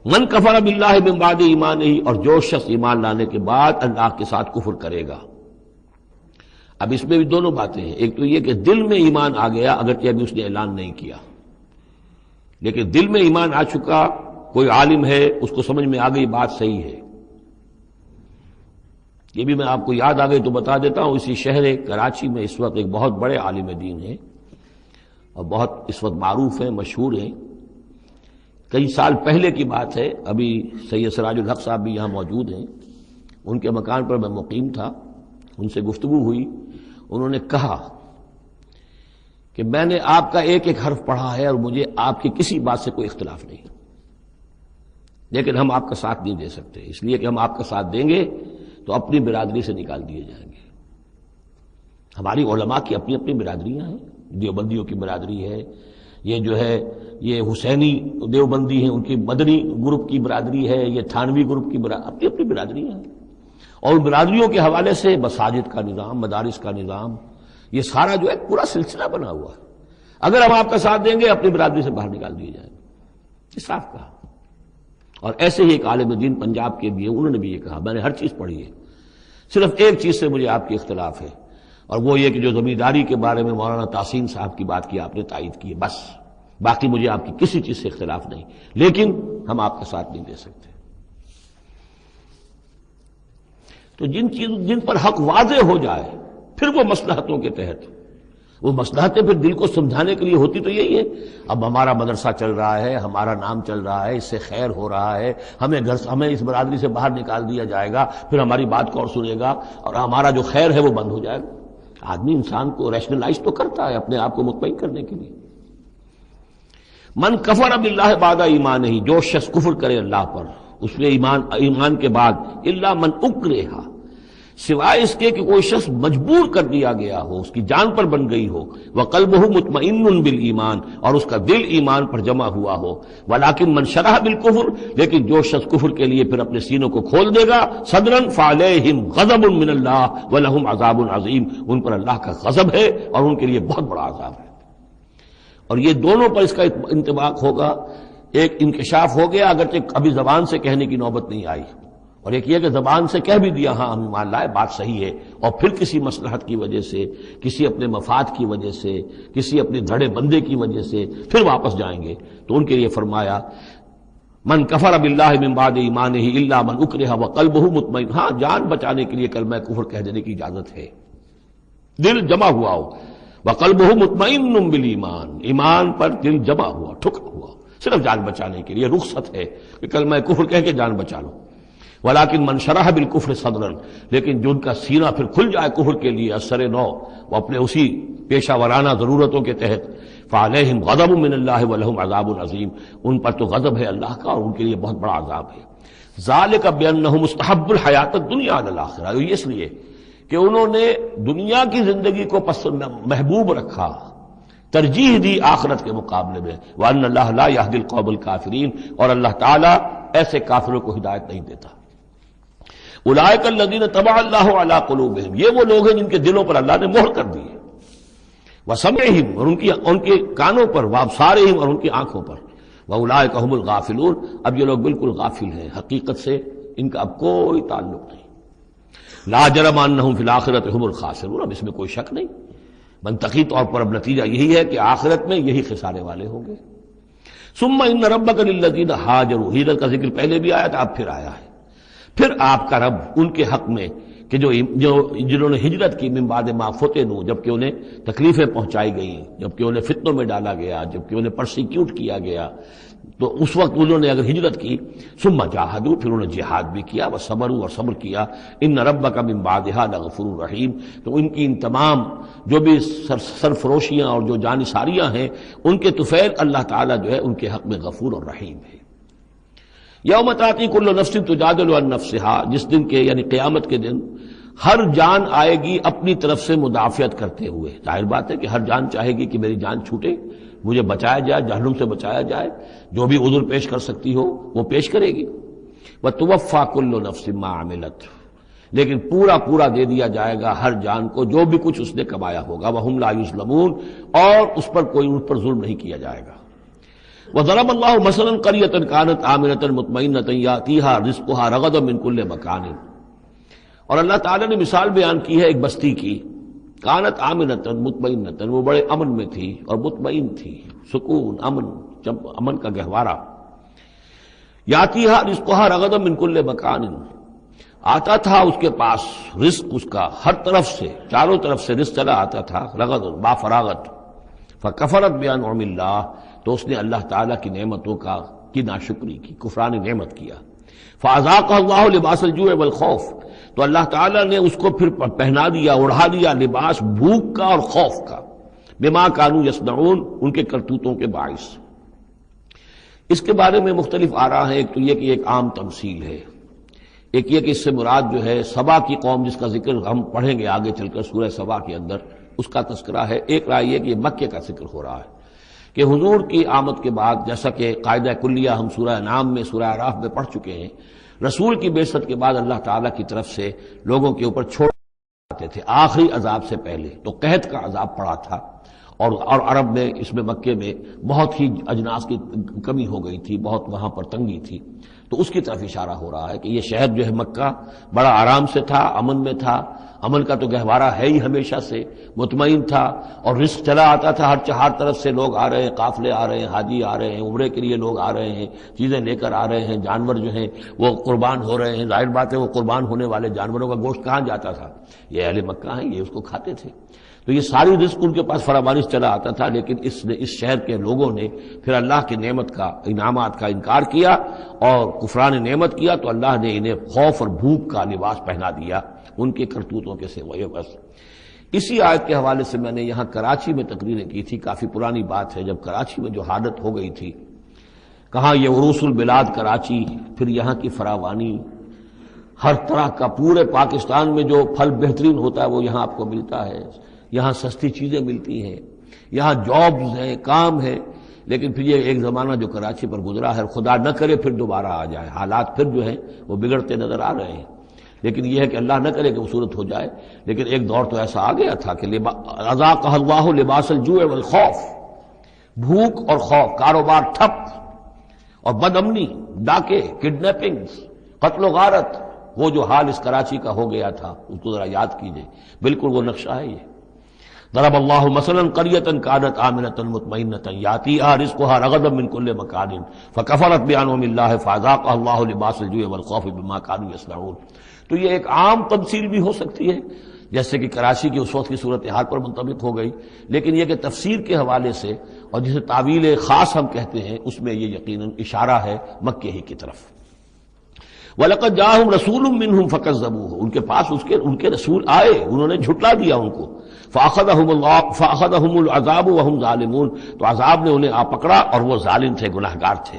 من کفر باللہ من بعد ایمانہ، اور جو شخص ایمان لانے کے بعد اللہ کے ساتھ کفر کرے گا۔ اب اس میں بھی دونوں باتیں ہیں، ایک تو یہ کہ دل میں ایمان آ گیا، اگرچہ ابھی اس نے اعلان نہیں کیا، لیکن دل میں ایمان آ چکا، کوئی عالم ہے، اس کو سمجھ میں آ گئی بات صحیح ہے۔ یہ بھی میں آپ کو یاد آ گئی تو بتا دیتا ہوں، اسی شہر کراچی میں اس وقت ایک بہت بڑے عالم دین ہیں اور بہت اس وقت معروف ہیں، مشہور ہیں۔ کئی سال پہلے کی بات ہے، ابھی سید سراج الحق صاحب بھی یہاں موجود ہیں، ان کے مکان پر میں مقیم تھا، ان سے گفتگو ہوئی، انہوں نے کہا کہ میں نے آپ کا ایک ایک حرف پڑھا ہے اور مجھے آپ کی کسی بات سے کوئی اختلاف نہیں، لیکن ہم آپ کا ساتھ نہیں دے سکتے، اس لیے کہ ہم آپ کا ساتھ دیں گے تو اپنی برادری سے نکال دیے جائیں گے۔ ہماری علماء کی اپنی اپنی برادریاں ہیں، دیوبندیوں کی برادری ہے، یہ جو ہے یہ حسینی دیوبندی ہیں، ان کی مدنی گروپ کی برادری ہے، یہ تھانوی گروپ کی اپنی اپنی برادریاں ہیں، اور برادریوں کے حوالے سے مساجد کا نظام، مدارس کا نظام، یہ سارا جو ہے پورا سلسلہ بنا ہوا ہے۔ اگر ہم آپ کا ساتھ دیں گے اپنی برادری سے باہر نکال دیے جائیں گے، یہ صاف کہا۔ اور ایسے ہی ایک عالم دین پنجاب کے بھی ہیں، انہوں نے بھی یہ کہا، میں نے ہر چیز پڑھی ہے، صرف ایک چیز سے مجھے آپ کی اختلاف ہے، اور وہ یہ کہ جو زمینداری کے بارے میں مولانا تحسین صاحب کی بات کی آپ نے تائید کی ہے، بس باقی مجھے آپ کی کسی چیز سے اختلاف نہیں، لیکن ہم آپ کا ساتھ نہیں دے سکتے۔ تو جن پر حق واضح ہو جائے پھر وہ مصلحتوں کے تحت، وہ مصلحتیں پھر دل کو سمجھانے کے لیے ہوتی تو یہی ہے، اب ہمارا مدرسہ چل رہا ہے، ہمارا نام چل رہا ہے، اس سے خیر ہو رہا ہے، ہمیں اس برادری سے باہر نکال دیا جائے گا، پھر ہماری بات کون سنے گا، اور ہمارا جو خیر ہے وہ بند ہو جائے گا۔ آدمی انسان کو ریشنلائز تو کرتا ہے اپنے آپ کو مطمئن کرنے کے لیے۔ من کفر باللہ بعد ایمان ہی، جو شخص کفر کرے اللہ پر اس میں ایمان کے بعد، الا من اکرہ، سوائے اس کے کہ کوئی شخص مجبور کر دیا گیا ہو، اس کی جان پر بن گئی ہو، وقلبہ مطمئن بالایمان، اور اس کا دل ایمان پر جمع ہوا ہو، ولکن من شرح بالکفر، لیکن جو شخص کفر کے لیے پھر اپنے سینوں کو کھول دے گا، صدرا فعلیہم غضب من اللہ ولہم عذاب عظیم، ان پر اللہ کا غضب ہے اور ان کے لیے بہت بڑا عذاب ہے۔ اور یہ دونوں پر اس کا انطباق ہوگا، ایک انکشاف ہو گیا اگرچہ ابھی زبان سے کہنے کی نوبت نہیں آئی، اور ایک یہ کہ زبان سے کہہ بھی دیا ہاں ہم ایمان لائے، بات صحیح ہے، اور پھر کسی مصلحت کی وجہ سے، کسی اپنے مفاد کی وجہ سے، کسی اپنے دھڑے بندے کی وجہ سے پھر واپس جائیں گے، تو ان کے لیے فرمایا من کفر باللہ من بعد ایمانہ الا من اکرہ وقلبہ مطمئن، ہاں جان بچانے کے لیے کلمہ کفر کہہ دینے کی اجازت ہے، دل جمع ہوا ہو، وقلبہ مطمئن بالایمان، ایمان پر دل جمع ہوا، ٹھکا ہوا، صرف جان بچانے کے لیے رخصت ہے کہ کلمہ کفر کہہ کے جان بچا لو۔ ولیکن من شرح بالکفر صدرا، لیکن جو ان کا سینہ پھر کھل جائے کفر کے لیے اثر نو، وہ اپنے اسی پیشہ ورانہ ضرورتوں کے تحت، فعلیہم غضب من اللہ ولہم عذاب عظیم، ان پر تو غضب ہے اللہ کا اور ان کے لیے بہت بڑا عذاب ہے۔ ذالک بانہم مستحب الحیات الدنیا علی الاخرہ، یہ اس لیے کہ انہوں نے دنیا کی زندگی کو محبوب رکھا، ترجیح دی آخرت کے مقابلے میں، وان اللہ لا یہدی القوم الکافرین، اور اللہ تعالیٰ ایسے کافروں کو ہدایت نہیں دیتا۔ اولئک الذین طبع اللہ علی قلوبہم، یہ وہ لوگ ہیں جن کے دلوں پر اللہ نے مہر کر دی ہے، وسمعہم، اور ان کے کانوں پر، وابصارہم، اور ان کی آنکھوں پر، واولئک هم الغافلون، اب یہ لوگ بالکل غافل ہیں، حقیقت سے ان کا اب کوئی تعلق نہیں۔ لا جرم انہم فی الآخرۃ هم الخاسرون، اب اس میں کوئی شک نہیں، منطقی طور پر اب نتیجہ یہی ہے کہ آخرت میں یہی خسارے والے ہوں گے۔ ثم ان ربک للذین ہاجروا، ہجرت کا ذکر پہلے بھی آیا تھا، اب پھر آیا ہے، پھر آپ کا رب ان کے حق میں کہ جنہوں نے ہجرت کی من بعد ما فتنوا، جبکہ انہیں تکلیفیں پہنچائی گئیں، جبکہ انہیں فتنوں میں ڈالا گیا، جبکہ انہیں پرسیکیوٹ کیا گیا، تو اس وقت انہوں نے اگر ہجرت کی، ثم جاہدوا، پھر انہوں نے جہاد بھی کیا، وصبروا، اور صبر کیا، ان ربک من بعدها لغفور رحیم، تو ان کی ان تمام جو بھی سرفروشیاں اور جو جانثاریاں ہیں ان کے طفیل اللہ تعالیٰ جو ہے ان کے حق میں غفور اور رحیم ہے۔ یوم تاتی کل نفس تجادل عن نفسها، جس دن کے یعنی قیامت کے دن ہر جان آئے گی اپنی طرف سے مدافعت کرتے ہوئے، ظاہر بات ہے کہ ہر جان چاہے گی کہ میری جان چھوٹے، مجھے بچایا جائے، جہنم سے بچایا جائے، جو بھی عذر پیش کر سکتی ہو وہ پیش کرے گی۔ وتوفى كل نفس ما عملت، لیکن پورا دے دیا جائے گا ہر جان کو جو بھی کچھ اس نے کمایا ہوگا، وهم لا یظلمون، اور اس پر کوئی ان پر ظلم نہیں کیا جائے گا۔ وضرب اللہ مثلا قریۃ کانت آمنۃ مطمئنۃ یاتیھا رزقھا رغدا من کل مکان، اور اللہ تعالیٰ نے مثال بیان کی ہے ایک بستی کی، کانت آمنۃ مطمئنۃ، وہ بڑے امن میں تھی اور مطمئن تھی، سکون، امن کا گہوارہ، یاتیھا رزقھا رغدا من کل مکان، آتا تھا اس کے پاس رزق اس کا ہر طرف سے، چاروں طرف سے رزق چلا آتا تھا، رغد با فراغت، فکفرت بانعم اللہ، تو اس نے اللہ تعالیٰ کی نعمتوں کی ناشکری کی، کفران نعمت کیا، فاذاقہ اللہ لباس الجوع والخوف، تو اللہ تعالیٰ نے اس کو پھر پہنا دیا، اڑھا دیا لباس بھوک کا اور خوف کا، بما کانوا یصنعون، ان کے کرتوتوں کے باعث۔ اس کے بارے میں مختلف آراء ہیں. ایک تو یہ کہ ایک عام تمثیل ہے، ایک یہ کہ اس سے مراد جو ہے سبا کی قوم جس کا ذکر ہم پڑھیں گے آگے چل کر سورہ سبا کے اندر، اس کا تذکرہ ہے. ایک رائے یہ کہ یہ مکے کا ذکر ہو رہا ہے کہ حضور کی آمد کے بعد، جیسا کہ قاعدہ کلیہ ہم سورہ انعام میں سورہ اعراف میں پڑھ چکے ہیں، رسول کی بعثت کے بعد اللہ تعالیٰ کی طرف سے لوگوں کے اوپر چھوڑ آتے تھے آخری عذاب سے پہلے. تو قحط کا عذاب پڑا تھا اور عرب میں اس میں مکے میں بہت ہی اجناس کی کمی ہو گئی تھی، بہت وہاں پر تنگی تھی. تو اس کی طرف اشارہ ہو رہا ہے کہ یہ شہر جو ہے مکہ بڑا آرام سے تھا، امن میں تھا. امن کا تو گہوارہ ہے ہی ہمیشہ سے، مطمئن تھا اور رزق چلا آتا تھا. ہر طرف سے لوگ آ رہے ہیں، قافلے آ رہے ہیں، حاجی آ رہے ہیں، عمرے کے لیے لوگ آ رہے ہیں، چیزیں لے کر آ رہے ہیں، جانور جو ہیں وہ قربان ہو رہے ہیں. ظاہر بات ہے وہ قربان ہونے والے جانوروں کا گوشت کہاں جاتا تھا؟ یہ اہل مکہ ہیں، یہ اس کو کھاتے تھے. تو یہ ساری رزق ان کے پاس فراوانی چلا آتا تھا. لیکن اس شہر کے لوگوں نے پھر اللہ کی نعمت کا، انعامات کا انکار کیا اور کفران نعمت کیا، تو اللہ نے انہیں خوف اور بھوک کا لباس پہنا دیا ان کے کرتوتوں کے سوائے. بس اسی آیت کے حوالے سے میں نے یہاں کراچی میں تقریریں کی تھی. کافی پرانی بات ہے، جب کراچی میں جو حالت ہو گئی تھی، کہاں یہ عروس البلاد کراچی، پھر یہاں کی فراوانی، ہر طرح کا پورے پاکستان میں جو پھل بہترین ہوتا ہے وہ یہاں آپ کو ملتا ہے. یہاں سستی چیزیں ملتی ہیں، یہاں جابز ہیں، کام ہے. لیکن پھر یہ ایک زمانہ جو کراچی پر گزرا ہے، خدا نہ کرے پھر دوبارہ آ جائے. حالات پھر جو ہیں وہ بگڑتے نظر آ رہے ہیں. لیکن یہ ہے کہ اللہ نہ کرے کہ وہ صورت ہو جائے. لیکن ایک دور تو ایسا آ گیا تھا کہ اذاقہ اللہ لباس الجوع والخوف، بھوک اور خوف، کاروبار ٹھپ اور بد امنی، ڈاکے، کڈنیپنگز، قتل و غارت. وہ جو حال اس کراچی کا ہو گیا تھا اس کو ذرا یاد کیجئے. بالکل وہ نقشہ ہے یہ. ضرب اللہ مثلا قریۃ کانت آمنۃ مطمئنۃ یاتیھا رزقھا رغدا من کل مکان فکفرت بانعم اللہ فاذاقھا اللہ لباس الجوع والخوف بما کانوا یصنعون. تو یہ ایک عام تمثیل بھی ہو سکتی ہے جیسے کہ کراچی کی اس وقت کی صورتحال پر منطبق ہو گئی. لیکن یہ کہ تفسیر کے حوالے سے اور جسے تعویل خاص ہم کہتے ہیں، اس میں یہ یقیناً اشارہ ہے مکے ہی کی طرف. وَلَقَدْ جَاءَهُمْ رَسُولٌ مِّنْهُمْ فَكَذَّبُوهُ، ان کے پاس ان کے رسول آئے، انہوں نے جھٹلا دیا ان کو. فَأَخَذَهُمُ الْعَذَابُ وَهُمْ ظَالِمُونَ، تو عذاب نے انہیں آ پکڑا اور وہ ظالم تھے، گناہگار تھے.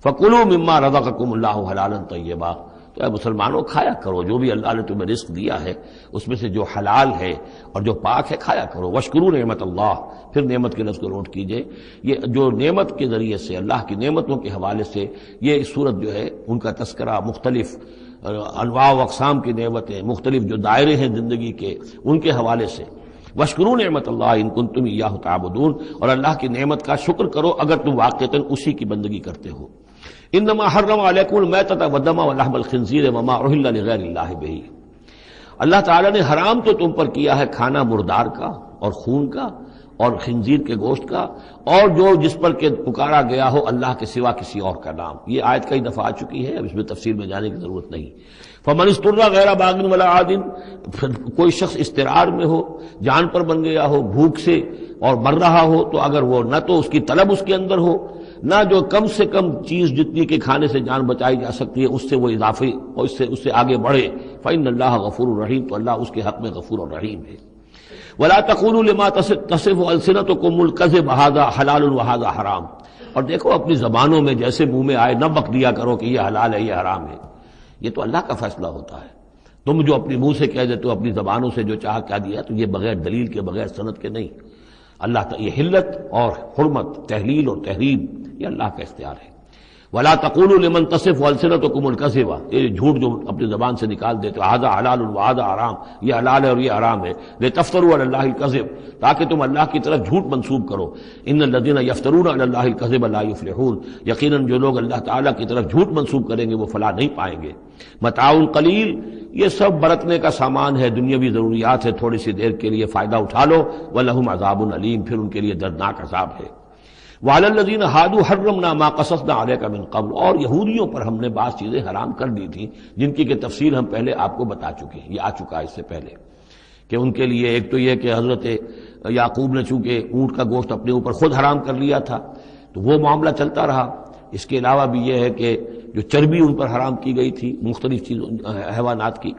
فَكُلُوا مِمَّا رَزَقَكُمُ اللَّهُ حَلَالًا طَيِّبًا، تو اے مسلمانوں کھایا کرو جو بھی اللہ نے تمہیں رزق دیا ہے اس میں سے جو حلال ہے اور جو پاک ہے کھایا کرو. واشکروا نعمت اللہ، پھر نعمت کے لفظ کو نوٹ کیجئے. یہ جو نعمت کے ذریعے سے، اللہ کی نعمتوں کے حوالے سے یہ صورت جو ہے ان کا تذکرہ، مختلف انواع و اقسام کی نعمتیں، مختلف جو دائرے ہیں زندگی کے، ان کے حوالے سے. واشکروا نعمت اللہ ان کنتم ایاہ تعبدون، اور اللہ کی نعمت کا شکر کرو اگر تم واقعتاً اسی کی بندگی کرتے ہو. انما حرم علیکم المیتۃ والدم ولحم الخنزیر وما اہل لغیر اللہ بہ، اللہ تعالیٰ نے حرام تو تم پر کیا ہے کھانا مردار کا اور خون کا اور خنزیر کے گوشت کا، اور جو جس پر کہ پکارا گیا ہو اللہ کے سوا کسی اور کا نام. یہ آیت کئی دفعہ آ چکی ہے، اب اس میں تفصیل میں جانے کی ضرورت نہیں. فمن اضطر غیر باغ ولا عاد، کوئی شخص اضطرار میں ہو، جان پر بن گیا ہو، بھوک سے اور مر رہا ہو، تو اگر وہ نہ تو اس کی طلب اس کے اندر ہو، نہ جو کم سے کم چیز جتنی کہ کھانے سے جان بچائی جا سکتی ہے اس سے وہ اضافی اور اس سے آگے بڑھے، فإن اللہ غفور الرحیم، تو اللہ اس کے حق میں غفور الرحیم ہے. ولا تقولوا لما تصف السنتكم الكذب هذا حلال وهذا حرام، اور دیکھو اپنی زبانوں میں جیسے منہ میں آئے نہ بک دیا کرو کہ یہ حلال ہے یہ حرام ہے. یہ تو اللہ کا فیصلہ ہوتا ہے. تم جو اپنی منہ سے کہہ دیتے ہو، اپنی زبانوں سے جو چاہ کہہ دیا، تو یہ بغیر دلیل کے، بغیر سند کے نہیں. اللہ تعالی یہ حلت اور حرمت، تحلیل اور تحریم، یہ اللہ کا اختیار ہے. ولا تقولوا لمن تصف السنتكم الكذب، یہ جھوٹ جو اپنی زبان سے نکال دیتے ہو، هذا حلال وهذا حرام، یہ حلال ہے اور یہ حرام ہے، لتفتروا على الله الكذب، تاکہ تم اللہ کی طرف جھوٹ منسوب کرو. ان الذين يفترون على الله الكذب لا يفلحون، یقیناً جو لوگ اللہ تعالیٰ کی طرف جھوٹ منسوب کریں گے وہ فلاح نہیں پائیں گے. متاع قلیل، یہ سب برتنے کا سامان ہے، دنیاوی ضروریات ہے، تھوڑی سی دیر کے لیے فائدہ اٹھا لو. ولہم عذاب علیم، پھر ان کے لیے دردناک عذاب ہے. وعلی الذین ہادوا حرمنا ما قصصنا علیک من قبل، اور یہودیوں پر ہم نے بعض چیزیں حرام کر دی تھیں جن کی کہ تفصیل ہم پہلے آپ کو بتا چکے ہیں. یہ آ چکا ہے اس سے پہلے کہ ان کے لیے ایک تو یہ کہ حضرت یعقوب نے چونکہ اونٹ کا گوشت اپنے اوپر خود حرام کر لیا تھا تو وہ معاملہ چلتا رہا. اس کے علاوہ بھی یہ ہے کہ جو چربی ان پر حرام کی گئی تھی مختلف چیزوں حیوانات کی.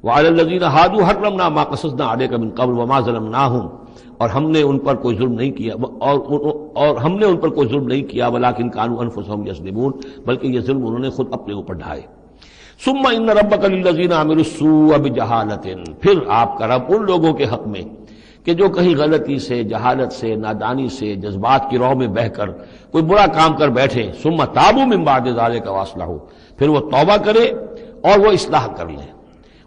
وعلی الذین ہادوا حرمنا ما قصصنا علیک من قبل وما ظلمناہم، اور ہم نے ان پر کوئی ظلم نہیں کیا، اور ہم نے ان پر کوئی ظلم نہیں کیا، ولکن کانوا انفسہم یظلمون، بلکہ یہ ظلم انہوں نے خود اپنے اوپر ڈھائے۔ ثم ان ربک للذین عملوا السوء بجہالۃ، پھر آپ کا رب ان لوگوں کے حق میں کہ جو کہیں غلطی سے، جہالت سے، نادانی سے، جذبات کی رو میں بہہ کر کوئی برا کام کر بیٹھے، ثم تابوا من بعد ذلک واصلحوا، پھر وہ توبہ کرے اور وہ اصلاح کر لیں،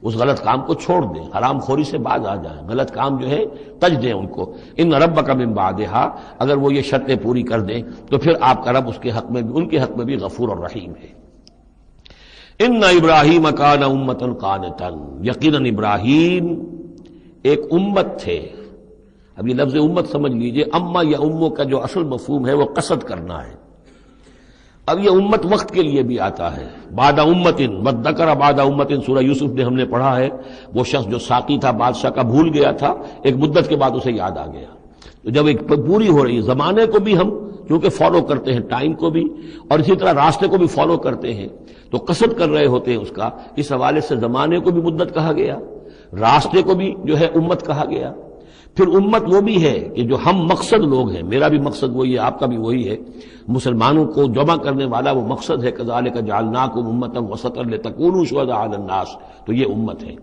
اس غلط کام کو چھوڑ دیں، حرام خوری سے باز آ جائیں، غلط کام جو ہے تج دیں ان کو۔ ان ربک من بعدہا، اگر وہ یہ شرطیں پوری کر دیں تو پھر آپ کا رب اس کے حق میں بھی، ان کے حق میں بھی غفور اور رحیم ہے۔ ان ابراہیم کان امۃ قانتا، یقیناً ابراہیم ایک امت تھے۔ اب یہ لفظ امت سمجھ لیجئے، اما یا امو کا جو اصل مفہوم ہے وہ قصد کرنا ہے۔ اب یہ امت وقت کے لیے بھی آتا ہے، بعد امت وذکر بعد امت، سورہ یوسف میں ہم نے پڑھا ہے، وہ شخص جو ساقی تھا بادشاہ کا بھول گیا تھا، ایک مدت کے بعد اسے یاد آ گیا۔ تو جب ایک پوری ہو رہی ہے، زمانے کو بھی ہم کیونکہ فالو کرتے ہیں، ٹائم کو بھی، اور اسی طرح راستے کو بھی فالو کرتے ہیں، تو قصد کر رہے ہوتے ہیں اس کا، اس حوالے سے زمانے کو بھی مدت کہا گیا، راستے کو بھی جو ہے امت کہا گیا۔ پھر امت وہ بھی ہے کہ جو ہم مقصد لوگ ہیں، میرا بھی مقصد وہی ہے، آپ کا بھی وہی ہے، مسلمانوں کو جمع کرنے والا وہ مقصد ہے، کذالک جعلناکم امۃ وسطا لتکونوا شہداء علی الناس، تو یہ امت ہے۔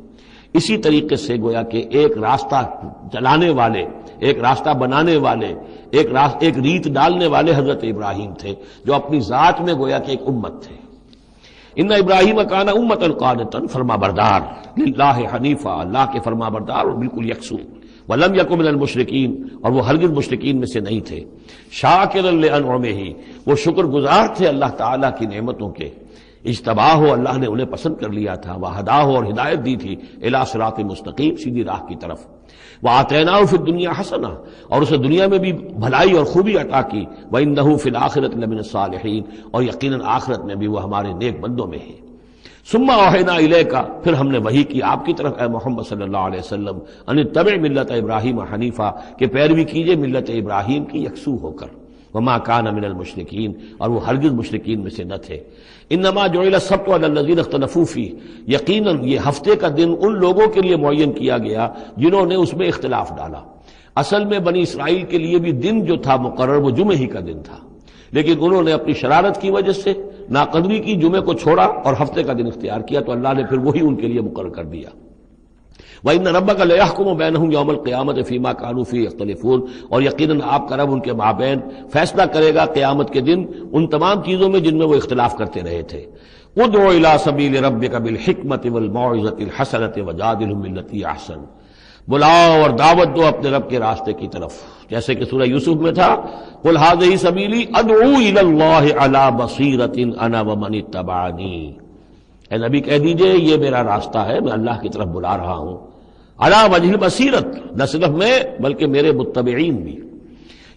اسی طریقے سے گویا کہ ایک راستہ چلانے والے، ایک راستہ بنانے والے، ایک ریت ڈالنے والے حضرت ابراہیم تھے، جو اپنی ذات میں گویا کہ ایک امت تھے۔ ان ابراہیم کان امۃ قانتا، فرما بردار، للہ حنیفا، اللہ کے فرما بردار اور بالکل یکسو، ولم یکن من المشرکین، اور وہ ہرگز مشرکین میں سے نہیں تھے، شاکرا لانعمہ، وہ شکر گزار تھے اللہ تعالیٰ کی نعمتوں کے، اجتباہ ہو، اللہ نے انہیں پسند کر لیا تھا، وہداہ اور ہدایت دی تھی، الی صراط مستقیم، سیدھی راہ کی طرف، وآتیناہ فی الدنیا حسنہ، اور اسے دنیا میں بھی بھلائی اور خوبی عطا کی، وانہ فی الآخرۃ لمن الصالحین، اور یقیناً آخرت میں بھی وہ ہمارے نیک بندوں میں ہے۔ ثم اوحینا الیک، پھر ہم نے وحی کی آپ کی طرف اے محمد صلی اللہ علیہ وسلم، ان اتبع ملت ابراہیم حنیفا، کہ پیروی کیجئے ملت ابراہیم کی یکسو ہو کر، وما کان من المشرکین، اور وہ ہرگز مشرکین میں سے نہ تھے۔ انما جعل السبت علی الذین اختلفوا فیہ، یقیناً یہ ہفتے کا دن ان لوگوں کے لیے معین کیا گیا جنہوں نے اس میں اختلاف ڈالا۔ اصل میں بنی اسرائیل کے لیے بھی دن جو تھا مقرر وہ جمعے ہی کا دن تھا، لیکن انہوں نے اپنی شرارت کی وجہ سے ناقدری کی، جمعے کو چھوڑا اور ہفتے کا دن اختیار کیا، تو اللہ نے پھر وہی ان کے لیے مقرر کر دیا۔ وَإِنَّ رَبَّكَ لَيَحْكُمُ بَيْنَهُمْ يَوْمَ الْقِيَامَةِ فِي مَا كَانُوا فِيهِ يَخْتَلِفُونَ، اور یقیناً آپ کا رب ان کے مابین فیصلہ کرے گا قیامت کے دن ان تمام چیزوں میں جن میں وہ اختلاف کرتے رہے تھے۔ ادع إلى سبيل ربك بالحکمت والموعظۃ الحسنۃ وجادلهم بالتي احسن، بلاؤ اور دعوت دو اپنے رب کے راستے کی طرف، جیسے کہ سورہ یوسف میں تھا، قل هذه سبیلی ادعو الى اللہ علی بصیرۃ انا ومن اتبعنی، اے نبی کہہ دیجئے یہ میرا راستہ ہے، میں اللہ کی طرف بلا رہا ہوں، علی وجہ البصیرت، نہ صرف میں بلکہ میرے متبعین بھی۔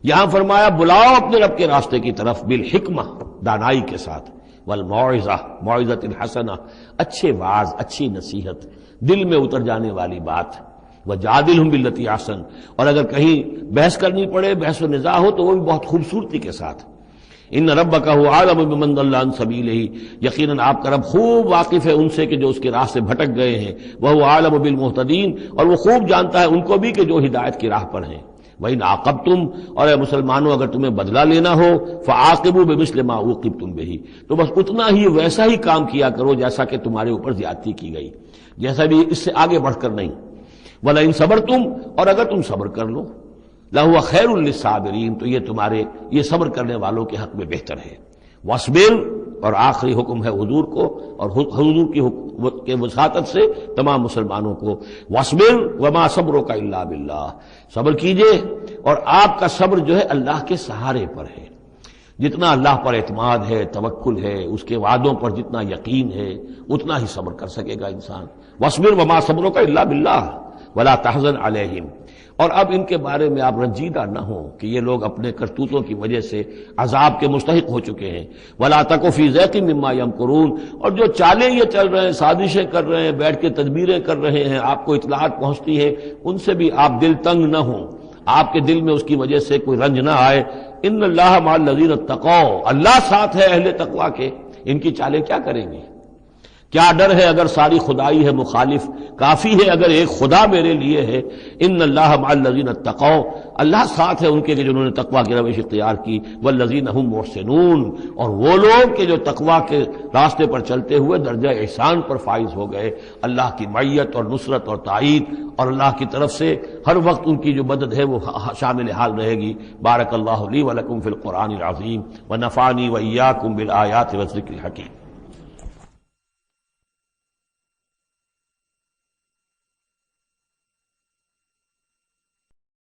یہاں فرمایا بلاؤ اپنے رب کے راستے کی طرف، بالحکمہ، دانائی کے ساتھ، والموعظہ، موعظۃ الحسنہ، اچھے واعظ، اچھی نصیحت، دل میں اتر جانے والی بات، وجادلہم باللتی احسن، اور اگر کہیں بحث کرنی پڑے، بحث و نزاع ہو تو وہ بھی بہت خوبصورتی کے ساتھ۔ ان ربک هو اعلم بمن ضل عن سبیلہ، یقیناً آپ کا رب خوب واقف ہے ان سے کہ جو اس کے راہ سے بھٹک گئے ہیں، وہو اعلم بالمہتدین، اور وہ خوب جانتا ہے ان کو بھی کہ جو ہدایت کی راہ پر ہیں۔ وَإِنْ عَاقَبْتُمْ، اور اے مسلمانوں اگر تمہیں بدلہ لینا ہو، فَعَاقِبُوا بِمِثْلِ مَا عُوقِبْتُمْ بِهِ، تو بس اتنا ہی ویسا ہی کام کیا کرو جیسا کہ تمہارے اوپر زیادتی کی گئی، جیسا بھی اس سے آگے بڑھ کر نہیں۔ وَلَئِنْ صَبَرْتُمْ، اور اگر تم صبر کر لو، لَهُوَ خَيْرٌ لِّلصَّابِرِينَ، تو یہ تمہارے یہ صبر کرنے والوں کے حق میں بہتر ہے۔ وَاصْبِرْ، اور آخری حکم ہے حضور کو اور حضور کی وساطت سے تمام مسلمانوں کو، وَاصْبِرْ وَمَا صَبْرُكَ إِلَّا بِاللَّهِ، صبر کیجئے اور آپ کا صبر جو ہے اللہ کے سہارے پر ہے، جتنا اللہ پر اعتماد ہے، توکل ہے، اس کے وعدوں پر جتنا یقین ہے، اتنا ہی صبر کر سکے گا انسان۔ وَاصْبِرْ وَمَا صَبْرُكَ إِلَّا بِاللَّهِ وَلَا تَحْزَنْ عَلَيْهِمْ، اور اب ان کے بارے میں آپ رنجیدہ نہ ہوں کہ یہ لوگ اپنے کرتوتوں کی وجہ سے عذاب کے مستحق ہو چکے ہیں۔ وَلَا تَكُ فِي ضَيْقٍ مِّمَّا يَمْكُرُونَ، اور جو چالیں یہ چل رہے ہیں، سازشیں کر رہے ہیں، بیٹھ کے تدبیریں کر رہے ہیں، آپ کو اطلاعات پہنچتی ہے، ان سے بھی آپ دل تنگ نہ ہوں، آپ کے دل میں اس کی وجہ سے کوئی رنج نہ آئے۔ ان اللہ مع الذین اتقوا، اللہ ساتھ ہے اہل تقوی کے، ان کی چالیں کیا کریں گے؟ کیا ڈر ہے اگر ساری خدائی ہے مخالف، کافی ہے اگر ایک خدا میرے لیے ہے۔ ان اللہ مع الذین اتقوا، اللہ ساتھ ہے ان کے جنہوں نے تقوی کی روش اختیار کی، والذین هم محسنون، اور وہ لوگ کہ جو تقوی کے راستے پر چلتے ہوئے درجہ احسان پر فائز ہو گئے، اللہ کی معیت اور نصرت اور تائید اور اللہ کی طرف سے ہر وقت ان کی جو مدد ہے وہ شامل حال رہے گی۔ بارک اللہ لی ولکم فی القرآن العظیم ونفعنی وإیاکم بالآیات والذکر الحکیم۔